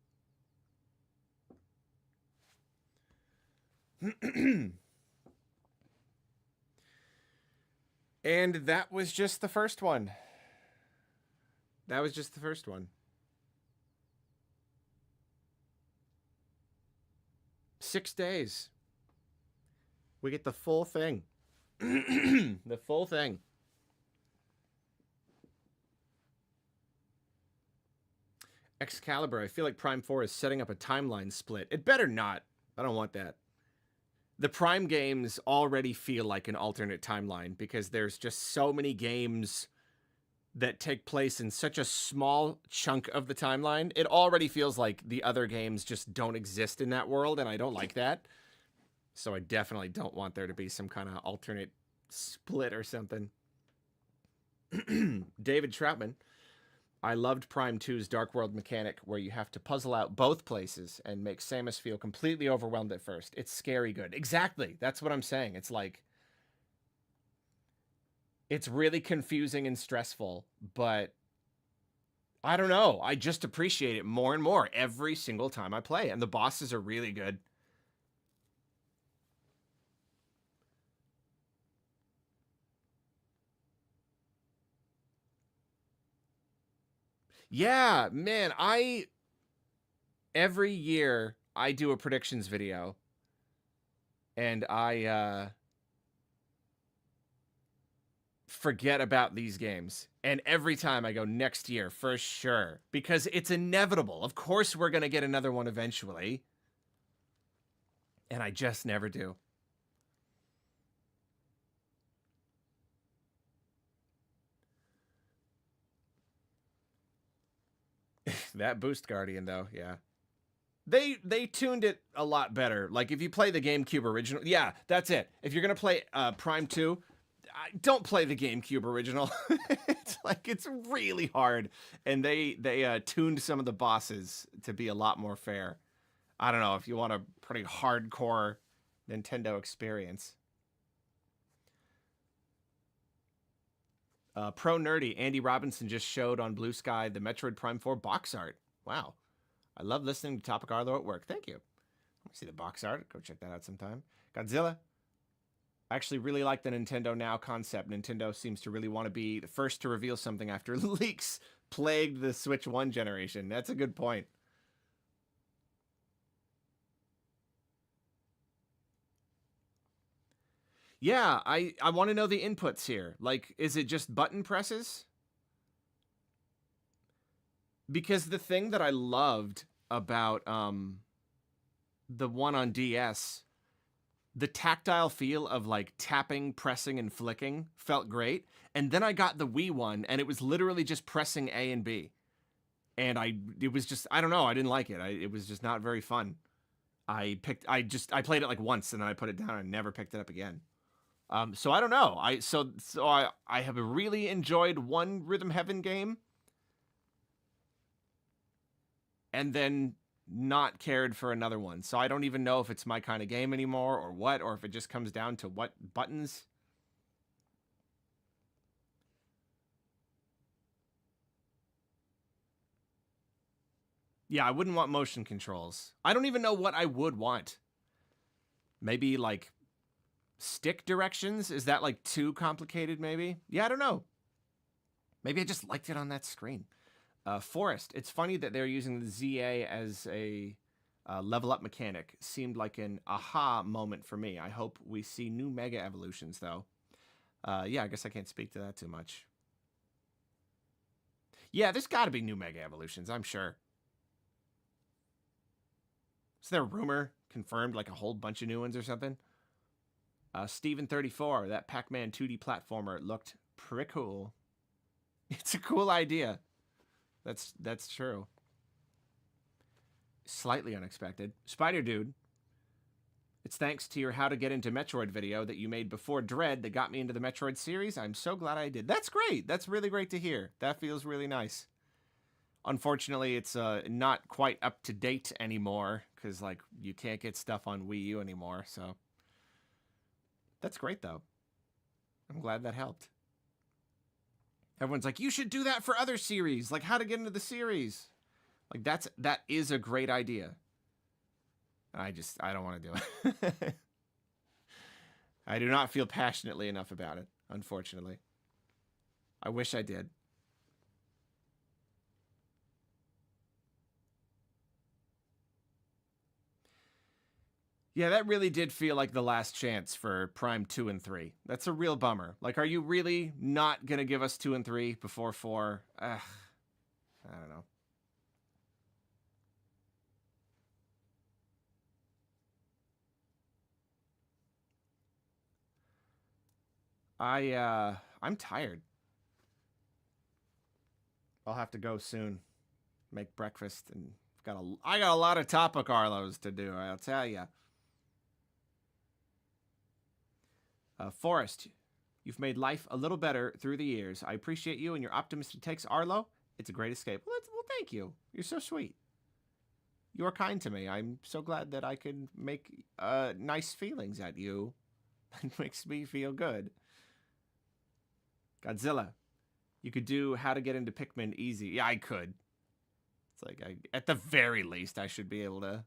And that was just the first one. 6 days. We get the full thing. The full thing. Excalibur, I feel like Prime 4 is setting up a timeline split. It better not. I don't want that. The Prime games already feel like an alternate timeline because there's just so many games that take place in such a small chunk of the timeline. It already feels like the other games just don't exist in that world, and I don't like that. So I definitely don't want there to be some kind of alternate split or something. David Troutman. I loved Prime 2's Dark World mechanic where you have to puzzle out both places and make Samus feel completely overwhelmed at first. It's scary good. Exactly. That's what I'm saying. It's like, it's really confusing and stressful, but I don't know. I just appreciate it more and more every single time I play. And the bosses are really good. Yeah, man, every year I do a predictions video and I forget about these games. And every time I go next year for sure because it's inevitable. Of course we're going to get another one eventually. And I just never do. That Boost Guardian, though, yeah. They tuned it a lot better. Like, if you play the GameCube original... Yeah, that's it. If you're going to play Prime 2, don't play the GameCube original. It's really hard. And they tuned some of the bosses to be a lot more fair. I don't know, if you want a pretty hardcore Nintendo experience. Pro Nerdy, Andy Robinson just showed on Blue Sky the Metroid Prime 4 box art. Wow. I love listening to Topic Arlo at work. Thank you. I want to see the box art. Go check that out sometime. Godzilla. I actually really like the Nintendo Now concept. Nintendo seems to really want to be the first to reveal something after leaks plagued the Switch 1 generation. That's a good point. Yeah, I want to know the inputs here. Like, is it just button presses? Because the thing that I loved about the one on DS, the tactile feel of like tapping, pressing, and flicking felt great. And then I got the Wii one, and it was literally just pressing A and B. And it was just, I don't know, I didn't like it. It was just not very fun. I played it like once, and then I put it down and never picked it up again. So I don't know. I have really enjoyed one Rhythm Heaven game and then not cared for another one. So I don't even know if it's my kind of game anymore or what, or if it just comes down to what buttons. Yeah, I wouldn't want motion controls. I don't even know what I would want. Maybe like stick directions? Is that like too complicated maybe? Yeah, I don't know. Maybe I just liked it on that screen. Forest. It's funny that they're using the ZA as a level up mechanic. Seemed like an aha moment for me. I hope we see new Mega Evolutions though. Yeah, I guess I can't speak to that too much. Yeah, there's got to be new Mega Evolutions, I'm sure. Is there a rumor confirmed like a whole bunch of new ones or something? Steven34, that Pac-Man 2D platformer looked pretty cool. It's a cool idea. That's true. Slightly unexpected. Spider Dude. It's thanks to your How to Get Into Metroid video that you made before Dread that got me into the Metroid series. I'm so glad I did. That's great. That's really great to hear. That feels really nice. Unfortunately, it's not quite up to date anymore because, like, you can't get stuff on Wii U anymore. So that's great, though. I'm glad that helped. Everyone's like, you should do that for other series, like How to Get Into the series. Like, that is a great idea. I don't want to do it. I do not feel passionately enough about it, unfortunately. I wish I did. Yeah, that really did feel like the last chance for Prime 2 and 3. That's a real bummer. Like, are you really not going to give us 2 and 3 before 4? Ugh, I don't know. I'm tired. I'll have to go soon. Make breakfast, and I got a lot of topic Arlos to do, I'll tell you. Forrest, you've made life a little better through the years. I appreciate you and your optimistic takes, Arlo. It's a great escape. Well, thank you. You're so sweet. You are kind to me. I'm so glad that I can make nice feelings at you. That makes me feel good. Godzilla, you could do How to Get Into Pikmin easy. Yeah, I could. It's like, at the very least, I should be able to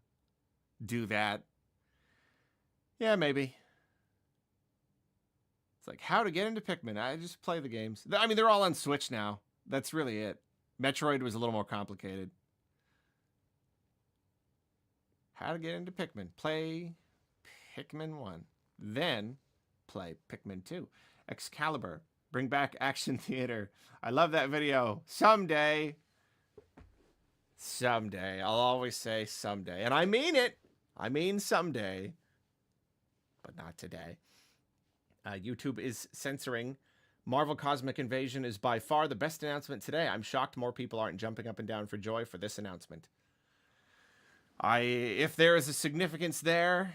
do that. Yeah, maybe. It's like, How to Get Into Pikmin. I just play the games. I mean, they're all on Switch now. That's really it. Metroid was a little more complicated. How to Get Into Pikmin. Play Pikmin 1. Then play Pikmin 2. Excalibur. Bring back action theater. I love that video. Someday. Someday. I'll always say someday. And I mean it. I mean someday. But not today. YouTube is censoring. Marvel Cosmic Invasion is by far the best announcement today. I'm shocked more people aren't jumping up and down for joy for this announcement. If there is a significance there,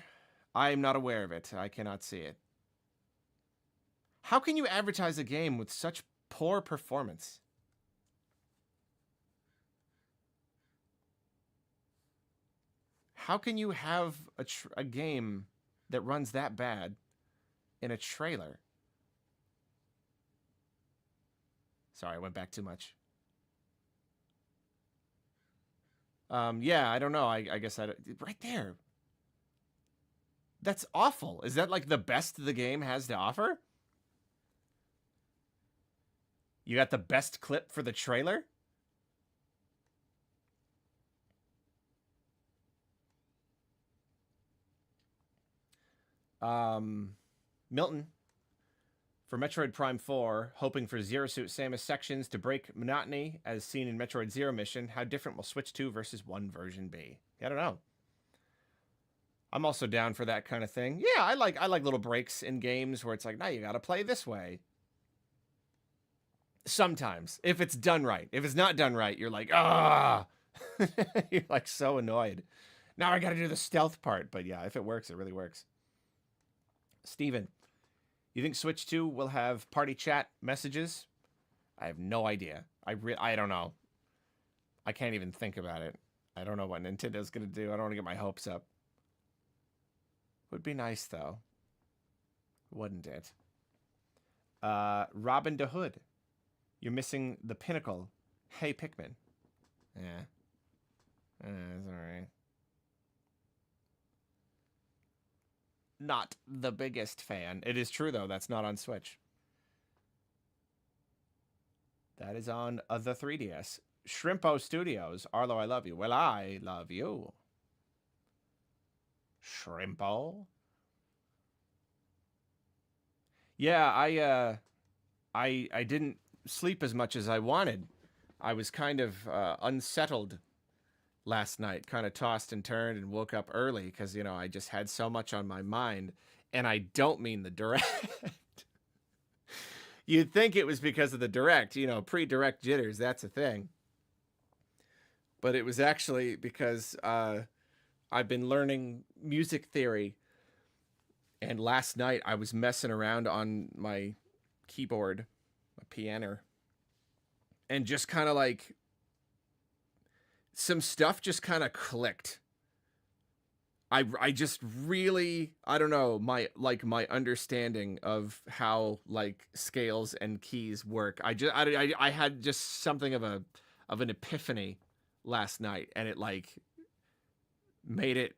I am not aware of it. I cannot see it. How can you advertise a game with such poor performance? How can you have a game that runs that bad in a trailer? Sorry, I went back too much. Yeah, I don't know. I guess right there. That's awful. Is that like the best the game has to offer? You got the best clip for the trailer? Milton, for Metroid Prime 4, hoping for Zero Suit Samus sections to break monotony as seen in Metroid Zero Mission. How different will Switch 2 versus 1 version be? I don't know. I'm also down for that kind of thing. Yeah, I like little breaks in games where it's like, now you got to play this way. Sometimes, if it's done right. If it's not done right, you're like, ah! You're like so annoyed. Now I got to do the stealth part. But yeah, if it works, it really works. Steven, you think Switch 2 will have party chat messages? I have no idea. I don't know. I can't even think about it. I don't know what Nintendo's going to do. I don't want to get my hopes up. Would be nice, though. Wouldn't it? Robin de Hood. You're missing the pinnacle. Hey, Pikmin. Yeah. It's alright. Not the biggest fan. It is true, though. That's not on Switch. That is on the 3DS. Shrimpo Studios. Arlo, I love you. Well, I love you. Shrimpo. Yeah, I didn't sleep as much as I wanted. I was kind of unsettled last night, kind of tossed and turned and woke up early because, you know, I just had so much on my mind. And I don't mean the direct. You'd think it was because of the direct, you know, pre-direct jitters. That's a thing. But it was actually because I've been learning music theory And last night I was messing around on my keyboard, my piano, and just kind of like some stuff just kind of clicked. I just really, I don't know, my understanding of how like scales and keys work. I had just something of an epiphany last night, and it like made it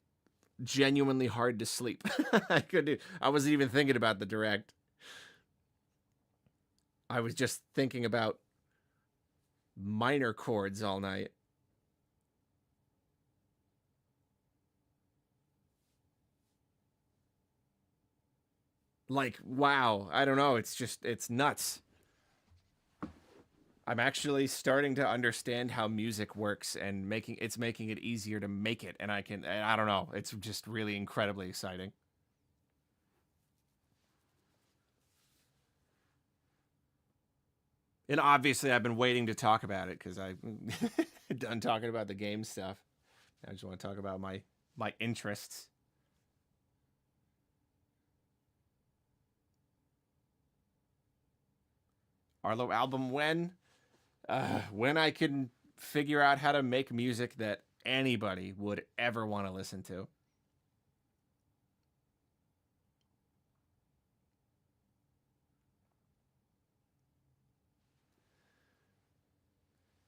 genuinely hard to sleep. I wasn't even thinking about the direct. I was just thinking about minor chords all night. Like, wow, I don't know, it's nuts. I'm actually starting to understand how music works and making it easier to make it, and I don't know, it's just really incredibly exciting. And obviously I've been waiting to talk about it because I'm done talking about the game stuff. I just want to talk about my interests. Arlo album when I can figure out how to make music that anybody would ever want to listen to.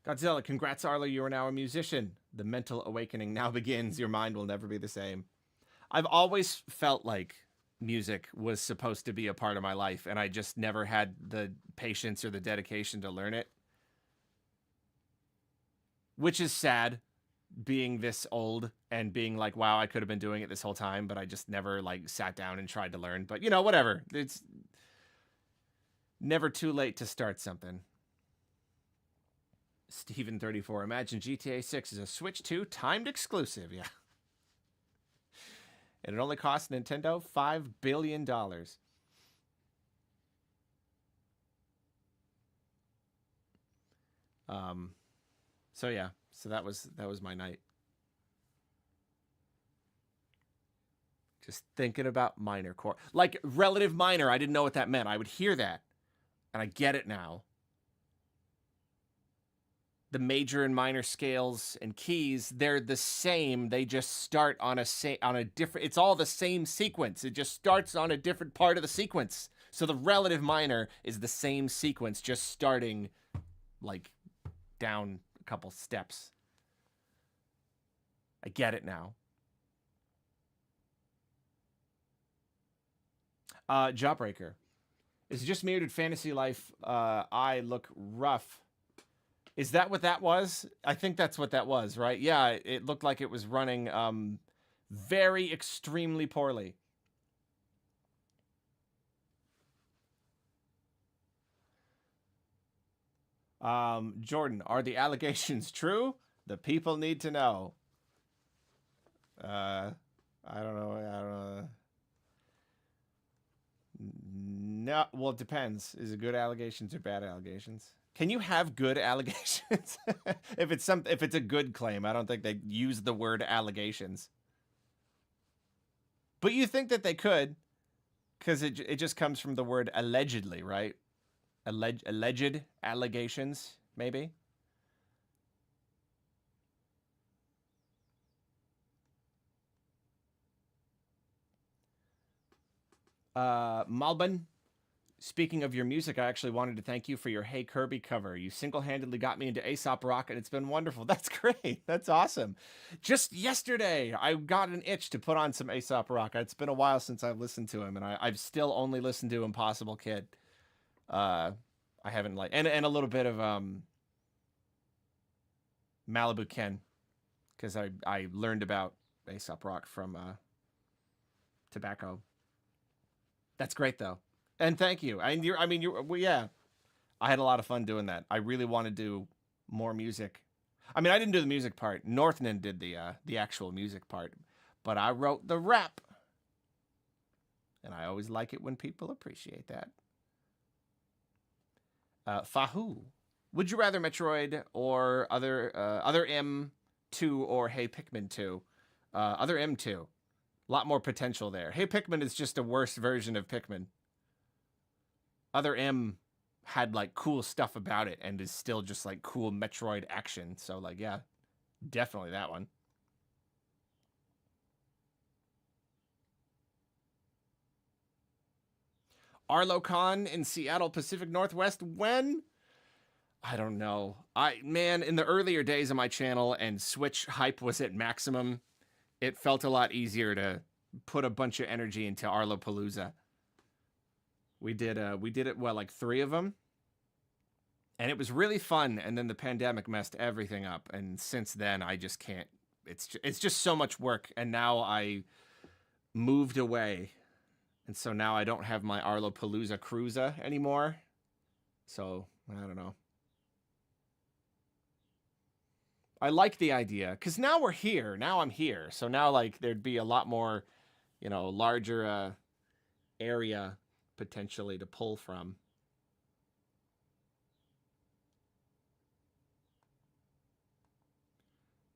Godzilla, congrats, Arlo. You are now a musician. The mental awakening now begins. Your mind will never be the same. I've always felt like music was supposed to be a part of my life, and I just never had the patience or the dedication to learn it. Which is sad, being this old and being like, wow, I could have been doing it this whole time, but I just never like sat down and tried to learn. But, you know, whatever. It's never too late to start something. Steven34, imagine GTA 6 is a Switch 2 timed exclusive. Yeah. And it only cost Nintendo $5 billion. So yeah, so that was my night. Just thinking about minor chord, like relative minor. I didn't know what that meant. I would hear that, and I get it now. The major and minor scales and keys, they're the same. They just start on a different, it's all the same sequence. It just starts on a different part of the sequence. So the relative minor is the same sequence, just starting like down a couple steps. I get it now. Jawbreaker. Is it just me or did Fantasy Life I look rough? Is that what that was? I think that's what that was, right? Yeah, it looked like it was running very extremely poorly. Jordan, are the allegations true? The people need to know. I don't know. No, well, it depends. Is it good allegations or bad allegations? Can you have good allegations? if it's a good claim, I don't think they use the word allegations. But you think that they could, because it just comes from the word allegedly, right? Alleged allegations, maybe. Malbin. Speaking of your music, I actually wanted to thank you for your Hey Kirby cover. You single-handedly got me into Aesop Rock, and it's been wonderful. That's great. That's awesome. Just yesterday, I got an itch to put on some Aesop Rock. It's been a while since I've listened to him, and I've still only listened to Impossible Kid. I haven't and a little bit of Malibu Ken, because I learned about Aesop Rock from Tobacco. That's great, though. And thank you. Yeah. I had a lot of fun doing that. I really want to do more music. I mean, I didn't do the music part. Northman did the actual music part, but I wrote the rap. And I always like it when people appreciate that. Fahu. Would you rather Metroid or other M2 or Hey Pikmin 2? Other M2. A lot more potential there. Hey Pikmin is just a worse version of Pikmin. Other M had like cool stuff about it and is still just like cool Metroid action. So like, yeah, definitely that one. ArloCon in Seattle, Pacific Northwest. When? I don't know. Man, in the earlier days of my channel and Switch hype was at maximum, it felt a lot easier to put a bunch of energy into Arlopalooza. We did it, well, like 3 of them. And it was really fun, and then the pandemic messed everything up. And since then, I just can't. It's just so much work, and now I moved away. And so now I don't have my Arlopalooza Cruiser anymore. So, I don't know. I like the idea, because now we're here. Now I'm here. So now, like, there'd be a lot more, you know, larger area potentially to pull from.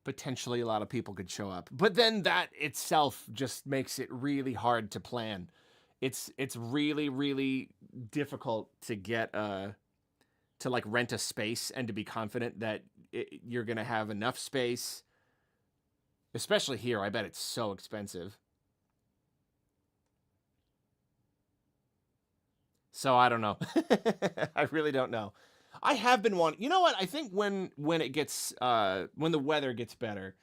Potentially a lot of people could show up. But then that itself just makes it really hard to plan. It's really, really difficult to get to like rent a space and to be confident that you're going to have enough space. Especially here, I bet it's so expensive. So I don't know. I really don't know. I have been wanting, you know what? I think when it gets, when the weather gets better,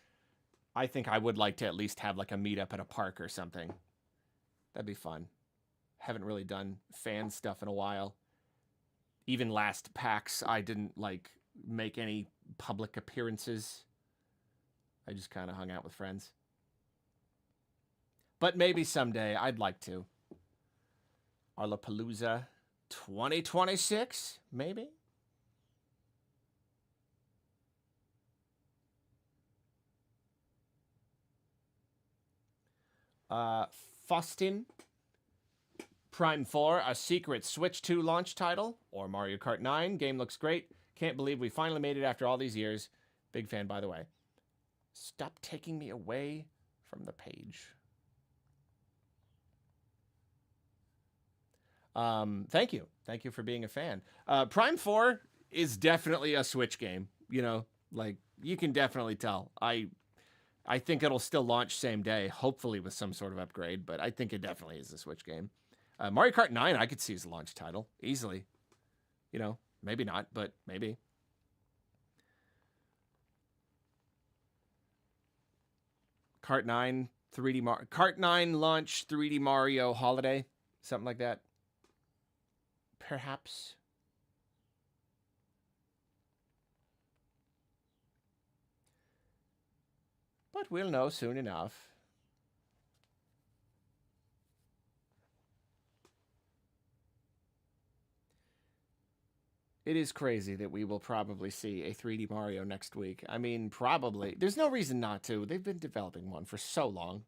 I think I would like to at least have like a meetup at a park or something. That'd be fun. Haven't really done fan stuff in a while. Even last PAX, I didn't like make any public appearances. I just kind of hung out with friends. But maybe someday I'd like to. Arlopalooza 2026, maybe? Faustin, Prime 4, a secret Switch 2 launch title, or Mario Kart 9. Game looks great. Can't believe we finally made it after all these years. Big fan, by the way. Stop taking me away from the page. Thank you. Thank you for being a fan. Prime 4 is definitely a Switch game. You know, like, you can definitely tell. I think it'll still launch same day, hopefully with some sort of upgrade, but I think it definitely is a Switch game. Mario Kart 9 I could see as a launch title, easily. You know, maybe not, but maybe. Kart 9 Kart 9 launch 3D Mario Holiday, something like that. Perhaps. But we'll know soon enough. It is crazy that we will probably see a 3D Mario next week. I mean, probably. There's no reason not to. They've been developing one for so long.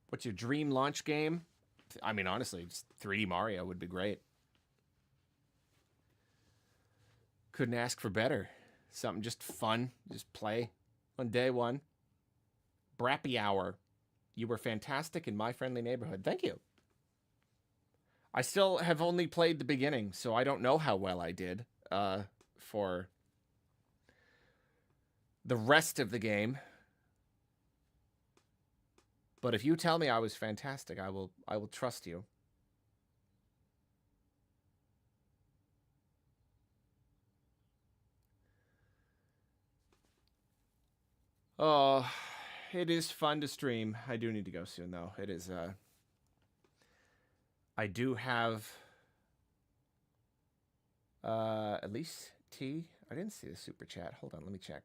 What's your dream launch game? I mean, honestly, just 3D Mario would be great. Couldn't ask for better. Something just fun. Just play on day one. Brappy Hour. You were fantastic in My Friendly Neighborhood. Thank you. I still have only played the beginning, so I don't know how well I did for the rest of the game. But if you tell me I was fantastic, I will trust you. Oh, it is fun to stream. I do need to go soon, though. It is, I do have, at least T. I didn't see the super chat. Hold on, let me check.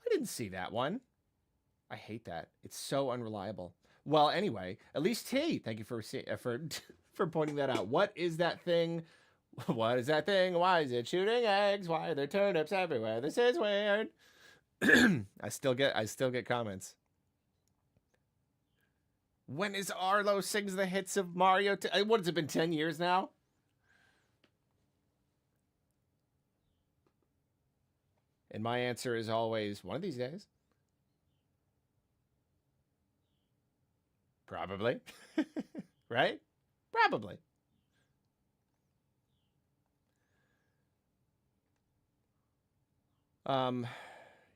I didn't see that one. I hate that. It's so unreliable. Well, anyway, at least T. Thank you for for pointing that out. What is that thing? What is that thing? Why is it shooting eggs? Why are there turnips everywhere? This is weird. I still get comments. When is Arlo sings the hits of Mario? What has it been, 10 years now? And my answer is always, one of these days. Probably. Right? Probably.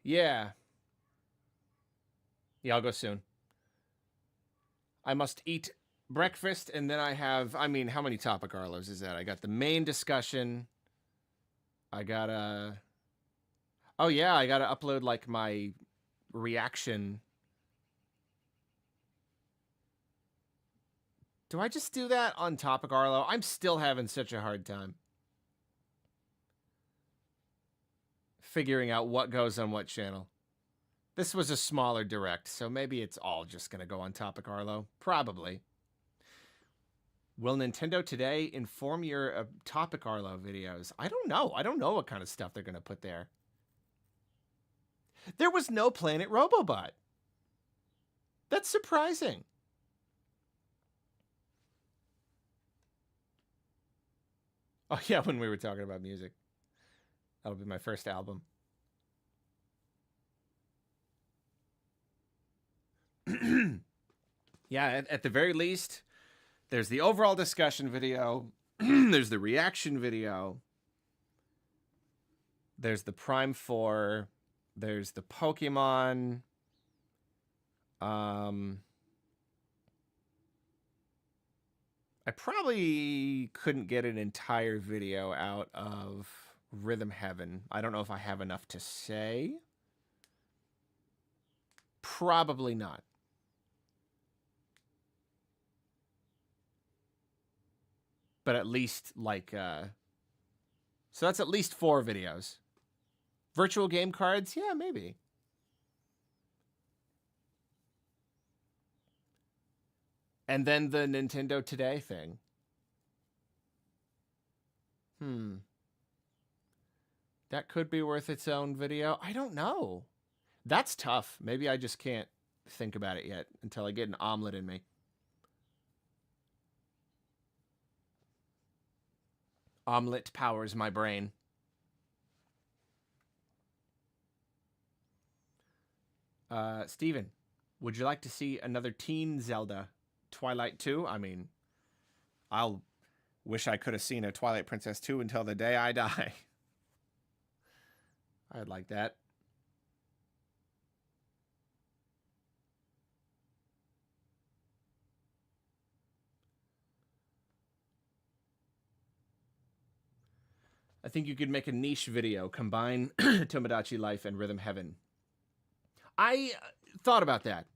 Yeah. Yeah, I'll go soon. I must eat breakfast, and then I have, I mean, how many topic Arlos is that? I got the main discussion. I gotta, oh yeah, I gotta upload, like, my reaction. Do I just do that on topic Arlo? I'm still having such a hard time figuring out what goes on what channel. This was a smaller direct, so maybe it's all just going to go on topic Arlo. Probably. Will Nintendo Today inform your topic Arlo videos? I don't know. I don't know what kind of stuff they're going to put there. There was no Planet Robobot. That's surprising. Oh, yeah, when we were talking about music. That'll be my first album. Yeah, at the very least, there's the overall discussion video. There's the reaction video. There's the Prime 4. There's the Pokemon. I probably couldn't get an entire video out of Rhythm Heaven. I don't know if I have enough to say. Probably not. But at least, like, so that's at least 4 videos. Virtual game cards? Yeah, maybe. And then the Nintendo Today thing. That could be worth its own video. I don't know. That's tough. Maybe I just can't think about it yet until I get an omelet in me. Omelet powers my brain. Steven, would you like to see another teen Zelda? Twilight 2? I mean, I'll wish I could have seen a Twilight Princess 2 until the day I die. I'd like that. I think you could make a niche video, combine Tomodachi Life and Rhythm Heaven. I thought about that.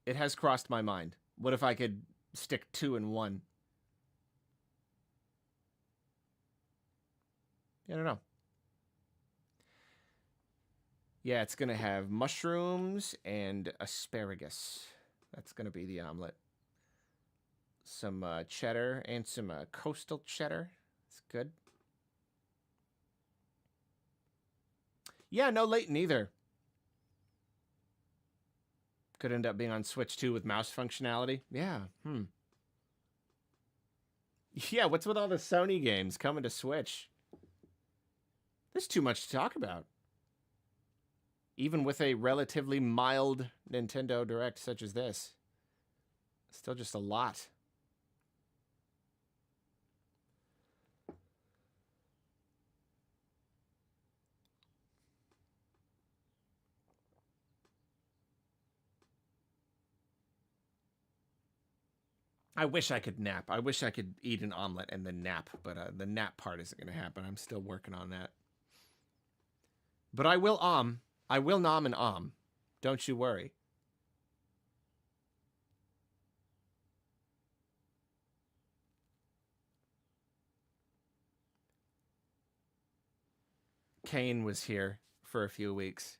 It has crossed my mind. What if I could stick 2 in 1? I don't know. Yeah, it's going to have mushrooms and asparagus. That's going to be the omelet. Some cheddar and some coastal cheddar. It's good. Yeah, no Layton either. Could end up being on Switch 2 with mouse functionality. Yeah, Yeah, what's with all the Sony games coming to Switch? There's too much to talk about. Even with a relatively mild Nintendo Direct such as this. Still just a lot. I wish I could nap. I wish I could eat an omelet and then nap, but the nap part isn't going to happen. I'm still working on that. But I will I will nom and Don't you worry. Kane was here for a few weeks,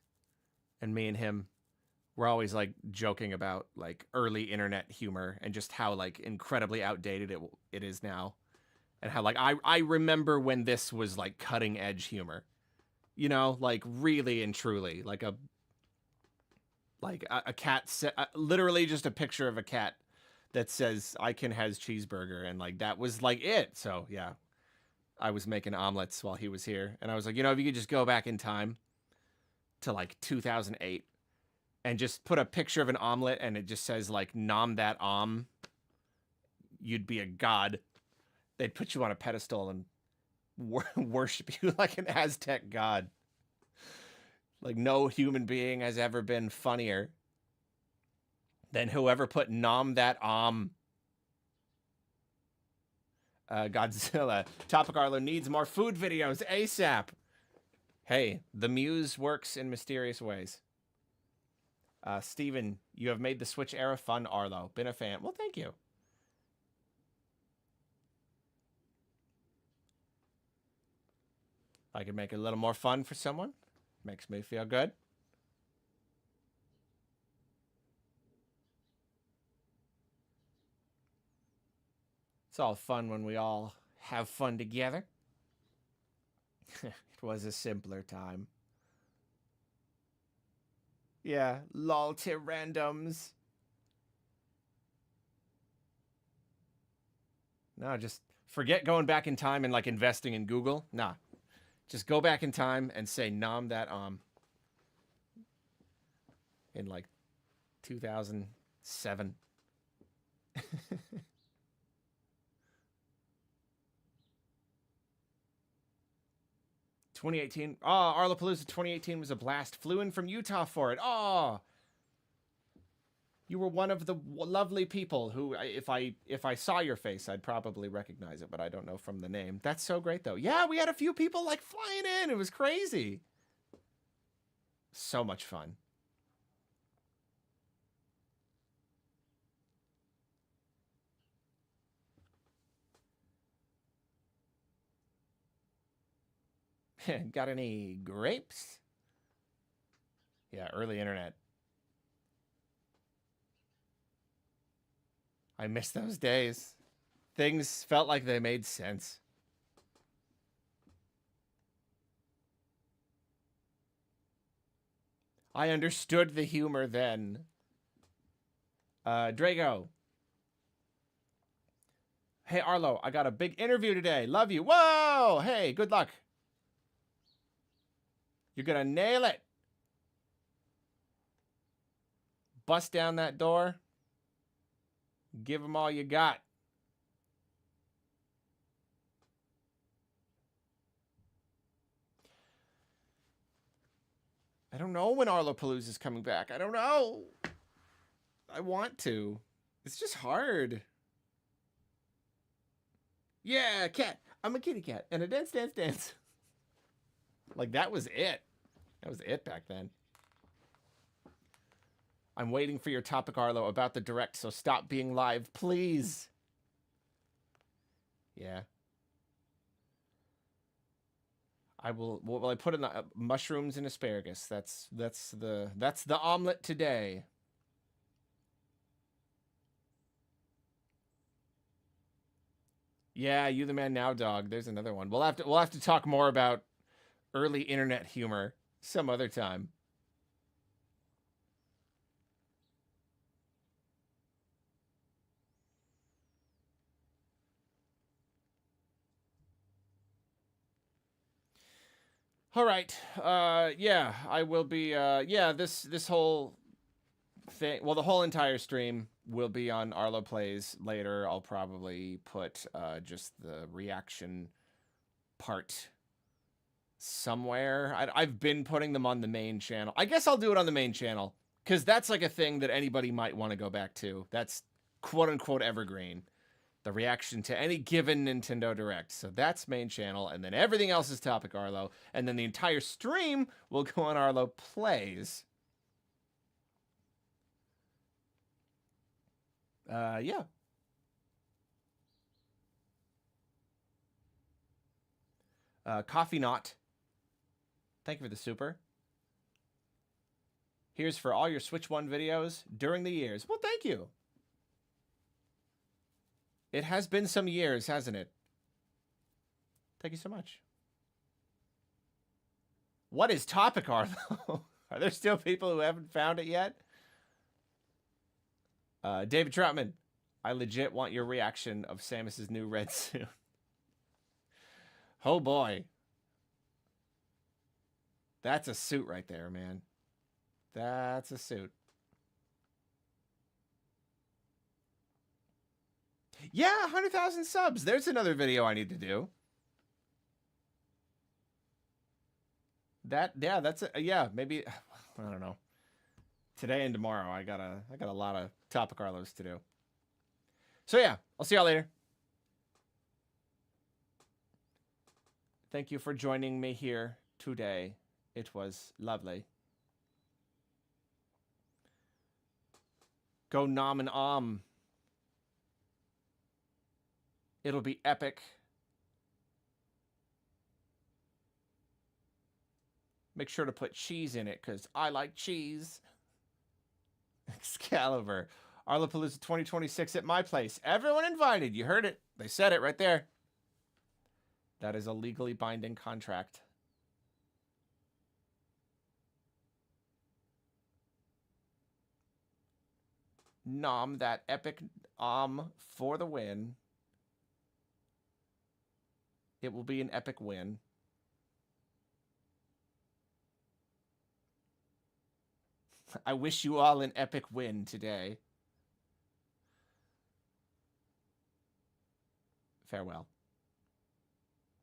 and me and him were always like joking about like early internet humor and just how like incredibly outdated it is now, and how like I remember when this was like cutting edge humor, you know, like really and truly like a cat literally just a picture of a cat that says Icon has cheeseburger, and like that was like it. So yeah, I was making omelets while he was here, and I was like, you know, if you could just go back in time to like 2008 and just put a picture of an omelet and it just says like nom that you'd be a god. They'd put you on a pedestal and worship you like an Aztec god. Like no human being has ever been funnier than whoever put nom that Godzilla. Topic Arlo needs more food videos ASAP. Hey, the muse works in mysterious ways. Steven, you have made the Switch era fun, Arlo. Been a fan. Well, thank you. If I could make it a little more fun for someone, makes me feel good. It's all fun when we all have fun together. It was a simpler time. Yeah, lol to randoms. No, just forget going back in time and like investing in Google. Nah, just go back in time and say nom that in like 2007. 2018. Oh, Arlopalooza 2018 was a blast. Flew in from Utah for it. Oh, you were one of the lovely people who, if I saw your face, I'd probably recognize it, but I don't know from the name. That's so great, though. Yeah, we had a few people like flying in. It was crazy. So much fun. Got any grapes? Yeah, early internet. I miss those days. Things felt like they made sense. I understood the humor then. Drago. Hey, Arlo, I got a big interview today. Love you. Whoa! Hey, good luck. You're gonna nail it. Bust down that door. Give them all you got. I don't know when Arlopalooza is coming back. I don't know. I want to. It's just hard. Yeah, cat. I'm a kitty cat. And a dance, dance, dance. Like, that was it. That was it back then. I'm waiting for your topic, Arlo, about the direct, so stop being live, please. Yeah. I will. Well, I put in the mushrooms and asparagus. That's the omelet today. Yeah, you the man now, dog. There's another one. We'll have to talk more about early internet humor some other time. All right. Yeah, I will be. Yeah, this whole thing. Well, the whole entire stream will be on Arlo Plays later. I'll probably put just the reaction part somewhere. I've been putting them on the main channel. I guess I'll do it on the main channel because that's like a thing that anybody might want to go back to. That's quote unquote evergreen. The reaction to any given Nintendo Direct. So that's main channel, and then everything else is Topic Arlo, and then the entire stream will go on Arlo Plays. Yeah. Coffee Knot. Thank you for the super. Here's for all your Switch 1 videos during the years. Well, thank you. It has been some years, hasn't it? Thank you so much. What is Topic Arlo? Are there still people who haven't found it yet? David Troutman. I legit want your reaction of Samus's new red suit. Oh boy. That's a suit right there, man. That's a suit. Yeah, 100,000 subs. There's another video I need to do. Maybe I don't know. Today and tomorrow I got a lot of topic Arlos to do. So yeah, I'll see y'all later. Thank you for joining me here today. It was lovely. Go nom and om. It'll be epic. Make sure to put cheese in it, because I like cheese. Excalibur. Arlopalooza 2026 at my place. Everyone invited. You heard it. They said it right there. That is a legally binding contract. Nom that epic for the win. It will be an epic win. I wish you all an epic win today. Farewell.